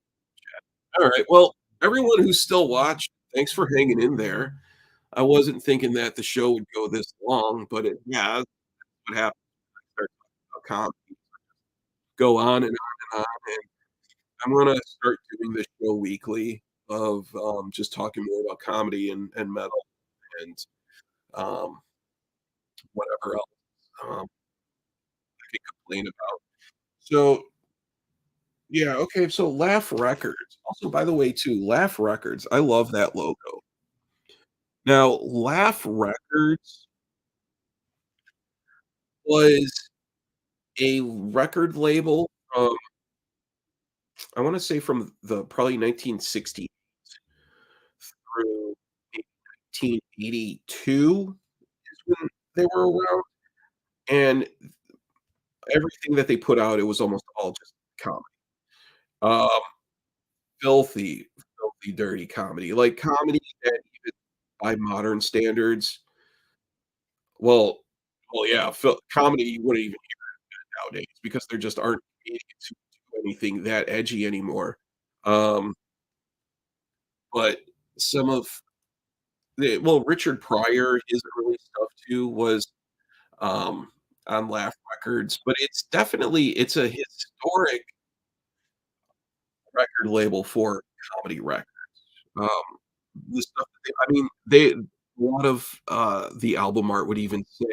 Alright, well, everyone who's still watching, thanks for hanging in there. I wasn't thinking that the show would go this long, but that's what happens when I start talking about comedy. Go on and on and on, and I'm gonna start doing this show weekly of, just talking more about comedy and metal and, um, whatever else, I could complain about. So, yeah, okay, so Laugh Records. Also, by the way, too, Laugh Records, I love that logo. Now, Laugh Records was a record label from, I wanna say from the probably 1960 through 1982 is when they were around, and everything that they put out, it was almost all just comedy. Um, filthy dirty comedy, like comedy that even by modern standards, well yeah, comedy you wouldn't even hear nowadays because there just aren't comedians who do anything that edgy anymore. Um, but some of Richard Pryor, his early stuff too was, um, on Laugh Records, but it's a historic record label for comedy records. Um, the stuff that I mean, a lot of, the album art would even say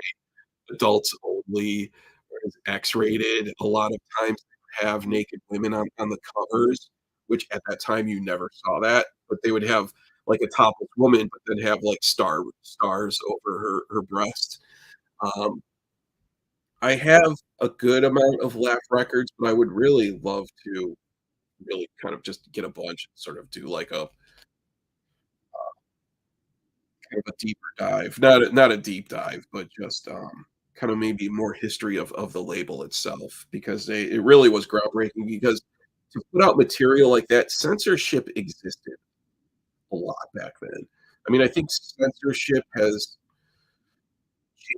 adults only or is X-rated. A lot of times they would have naked women on the covers, which at that time you never saw that, but they would have, like, a topless woman, but then have, like, stars over her breast. Um, I have a good amount of Laugh Records, but I would really love to really kind of just get a bunch and sort of do like a kind of a deeper dive. Not a deep dive, but just, kind of maybe more history of the label itself because it really was groundbreaking because to put out material like that, censorship existed a lot back then. I mean, I think censorship has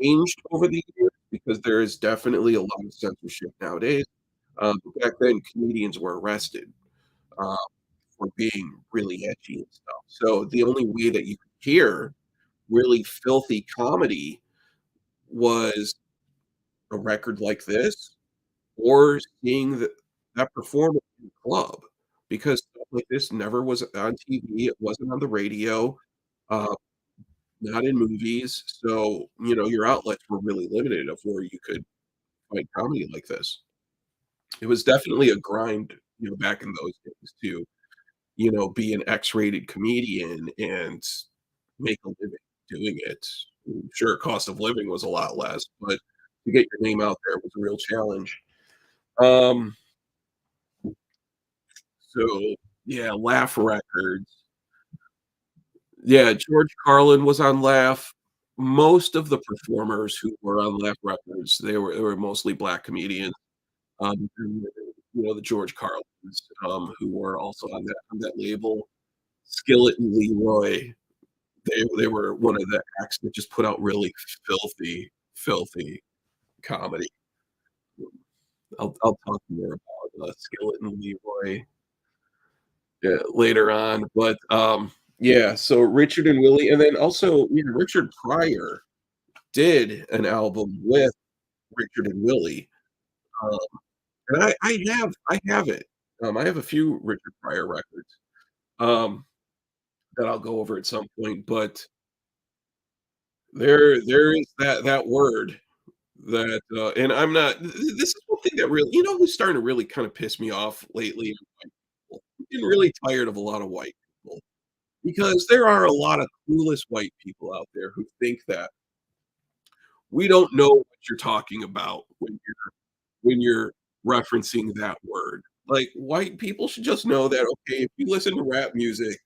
changed over the years because there is definitely a lot of censorship nowadays. Back then, comedians were arrested, uh, for being really edgy and stuff. So the only way that you could hear really filthy comedy was a record like this or seeing that performance in a club because stuff like this never was on TV, it wasn't on the radio, uh, not in movies, so, your outlets were really limited of where you could find comedy like this. It was definitely a grind, back in those days to, be an X-rated comedian and make a living doing it. Sure, cost of living was a lot less, but to get your name out there was a real challenge. Um, so, yeah, Laugh Records. Yeah, George Carlin was on Laugh. Most of the performers who were on Laugh Records, they were mostly black comedians, and, the George Carlins, who were also on that label. Skillet and Leroy, they were one of the acts that just put out really filthy comedy. I'll talk more about, Skillet and Leroy, yeah, later on, but, yeah, so Richard and Willie and then also, Richard Pryor did an album with Richard and Willie, um, and I have it. I have a few Richard Pryor records, um, that I'll go over at some point, but there is that word that, and I'm not this is one thing that really who's starting to really kinda piss me off lately? White people. I'm getting really tired of a lot of white people because there are a lot of clueless white people out there who think that we don't know what you're talking about when you're referencing that word. Like, white people should just know that, okay, if you listen to rap music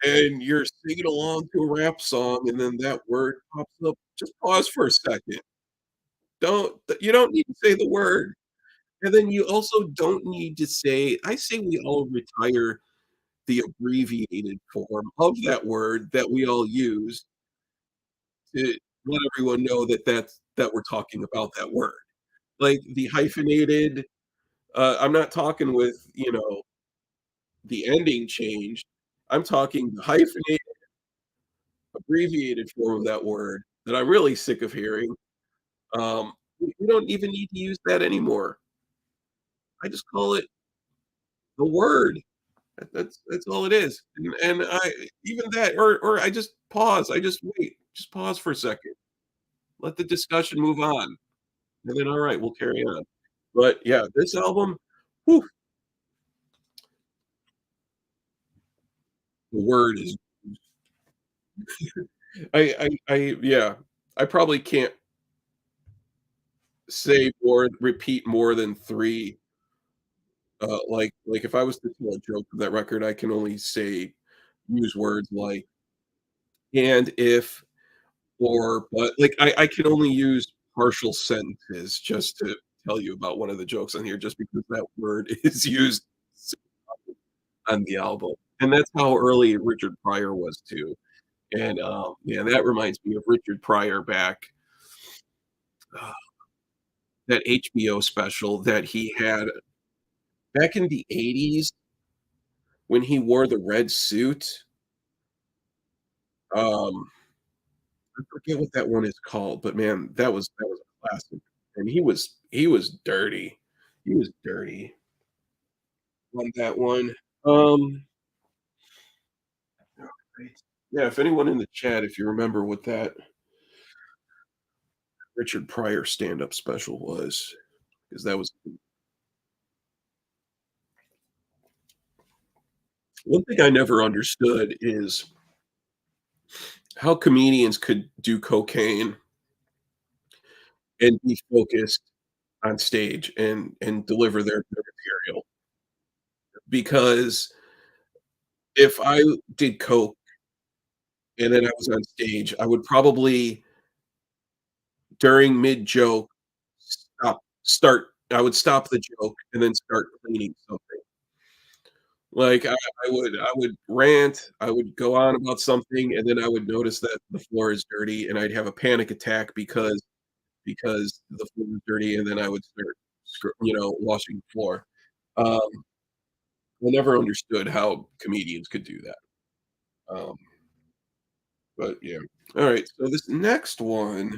and you're singing along to a rap song and then that word pops up, just pause for a second. You don't need to say the word, and then you also don't need to say I say we all retire the abbreviated form of that word that we all use to let everyone know that we're talking about that word. Like, the hyphenated, I'm not talking with, the ending changed. I'm talking the hyphenated, abbreviated form of that word that I'm really sick of hearing. We don't even need to use that anymore. I just call it the word. That's all it is, and I even that or I just pause, I just wait, just pause for a second, let the discussion move on, and then, alright, we'll carry on. But, yeah, this album, whew, the word is I yeah, I probably can't say or repeat more than 3, like, if I was to tell a joke from that record, I can only say use words like, "and if," or but, like, I can only use partial sentences just to tell you about one of the jokes on here just because that word is used so on the album, and that's how early Richard Pryor was too, and, yeah, that reminds me of Richard Pryor back, uh, that HBO special that he had back in the '80s when he wore the red suit, um, I forget what that one is called, but man, that was a classic, and he was dirty. He was dirty on that one. Um, right. Yeah, if anyone in the chat, if you remember what that Richard Pryor stand-up special was, because that was one thing I never understood is how comedians could do cocaine and be focused on stage and deliver their material, because if I did coke and then I was on stage, I would probably, during mid-joke, I would stop the joke and then start cleaning something. Like, I would rant, I would go on about something, and then I would notice that the floor is dirty, and I'd have a panic attack because the floor was dirty, and then I would start washing the floor. Um, I never understood how comedians could do that. Um, but yeah. Alright, so this next one,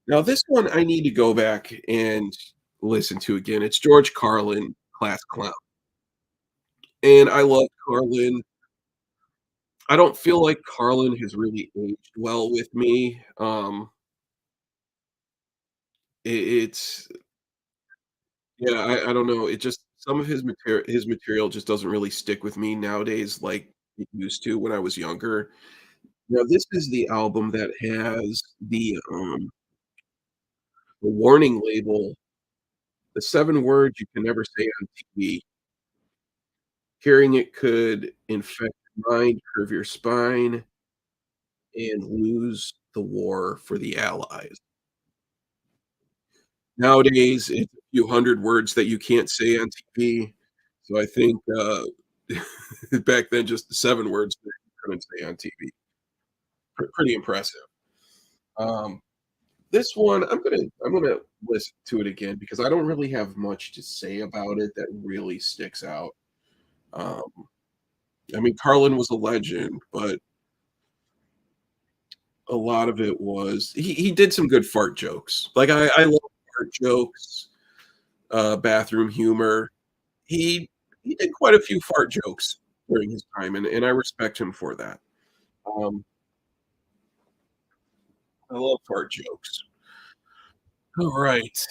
now this one I need to go back and listen to again. It's George Carlin, Class Clown, and I love Carlin. I don't feel like Carlin has really aged well with me. It's yeah, I don't know. It just some of his material just doesn't really stick with me nowadays like it used to when I was younger. Now, this is the album that has the warning label, the 7 words you can never say on TV. Hearing it could infect your mind, curve your spine, and lose the war for the Allies. Nowadays, it's a few hundred words that you can't say on TV, so I think, back then, just the 7 words that you couldn't say on TV. Pretty impressive. Um, this one, I'm gonna listen to it again because I don't really have much to say about it that really sticks out. Um, I mean, Carlin was a legend, but a lot of it was he did some good fart jokes. Like, I love fart jokes, bathroom humor. He he did quite a few fart jokes during his time, and I respect him for that. Um, I love fart jokes. All right.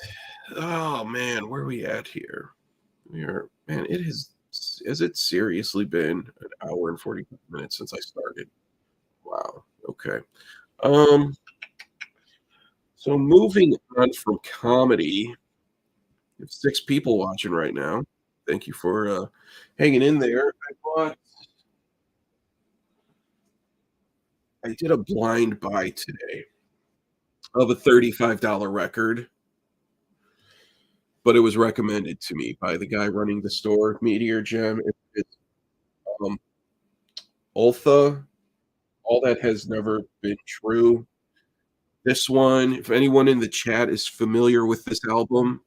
Oh, man, where are we at here? We are man, has it seriously been an hour and 45 minutes since I started? Wow, okay. Um, so moving on from comedy, we have 6 people watching right now. Thank you for, hanging in there. I did a blind buy today of a $35 record, but it was recommended to me by the guy running the store, Meteor Gem. It's, um, Ultha, All That Has Never Been True. This one, if anyone in the chat is familiar with this album,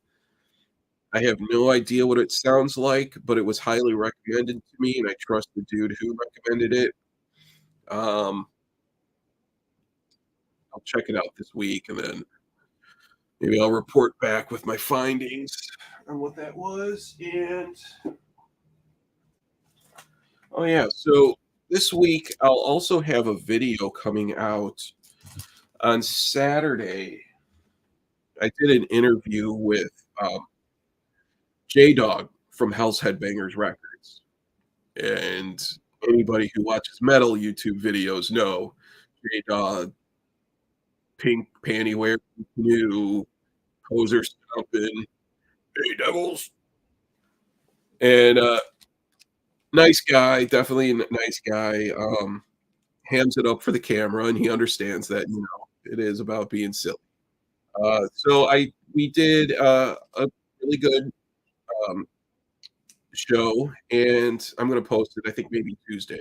I have no idea what it sounds like, but it was highly recommended to me, and I trust the dude who recommended it. Um, I'll check it out this week, and then maybe I'll report back with my findings on what that was. And oh yeah, so this week I'll also have a video coming out on Saturday. I did an interview with J Dog from Hell's Headbangers Records, and anybody who watches metal YouTube videos know J Dog, pink panty wearing, new poser stomping, hey devils, and nice guy, definitely a nice guy. Hams it up for the camera, and he understands that it is about being silly. So I we did a really good um, show, and I'm gonna post it. I think maybe Tuesday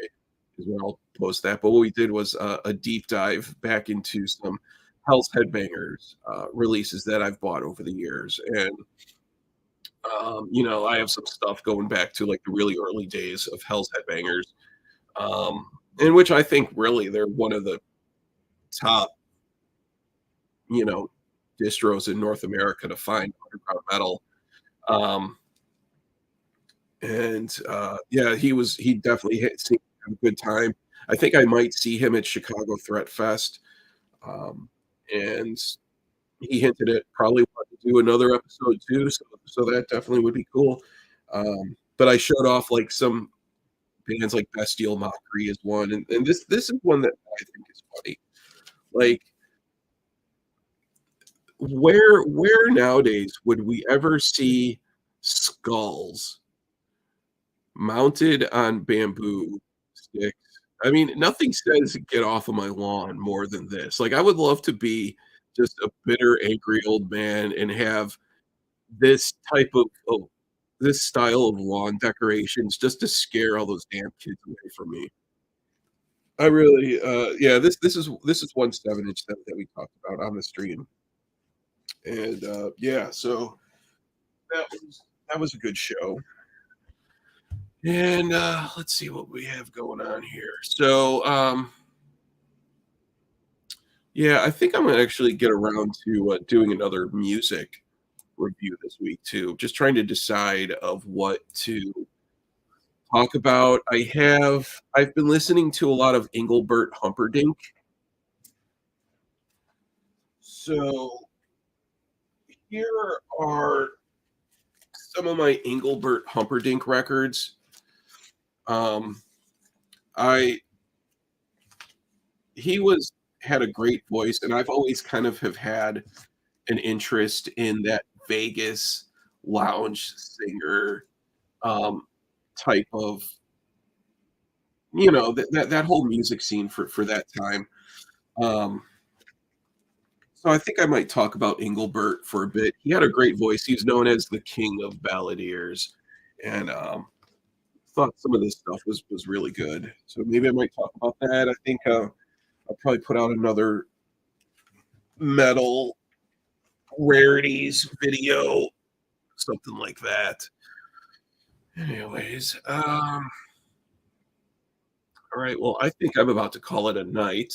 is when I'll post that. But what we did was a deep dive back into some Hell's Headbangers releases that I've bought over the years, and I have some stuff going back to like the really early days of Hell's Headbangers, in which I think really they're one of the top, you know, distros in North America to find underground metal. Um, and yeah, he definitely seemed to have a good time. I think I might see him at Chicago Threat Fest. Um, and he hinted at probably wanting to do another episode too, so that definitely would be cool. But I showed off like some bands like Bestial Mockery is one, and this is one that I think is funny. Like where nowadays would we ever see skulls mounted on bamboo sticks? I mean, nothing says "get off of my lawn" more than this. Like, I would love to be just a bitter, angry old man and have this type of this style of lawn decorations just to scare all those damn kids away from me. I really, yeah, this is 1 7-inch that we talked about on the stream, and, yeah, so that was that was a good show, and, let's see what we have going on here. So, yeah, I think I'm gonna actually get around to, doing another music review this week too, just trying to decide of what to talk about. I've been listening to a lot of Engelbert Humperdinck. So here are some of my Engelbert Humperdinck records. Um, I he was had a great voice, and I've always kind of have had an interest in that Vegas lounge singer um, type of that whole music scene for that time. Um, so I think I might talk about Engelbert for a bit. He had a great voice. He's known as the king of balladeers, and thought some of this stuff was really good. So maybe I might talk about that. I think I'll probably put out another metal rarities video, something like that. Anyways, all right. Well, I think I'm about to call it a night.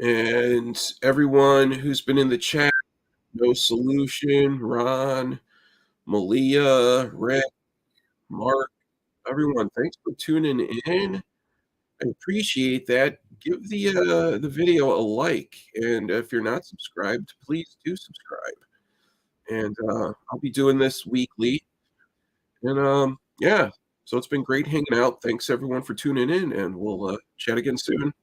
And everyone who's been in the chat, No Solution, Ron, Malia, Rick, Mark. Everyone, thanks for tuning in. I appreciate that. Give the video a like, and if you're not subscribed, please do subscribe. And, I'll be doing this weekly, and, yeah, so it's been great hanging out. Thanks everyone for tuning in, and we'll, chat again soon.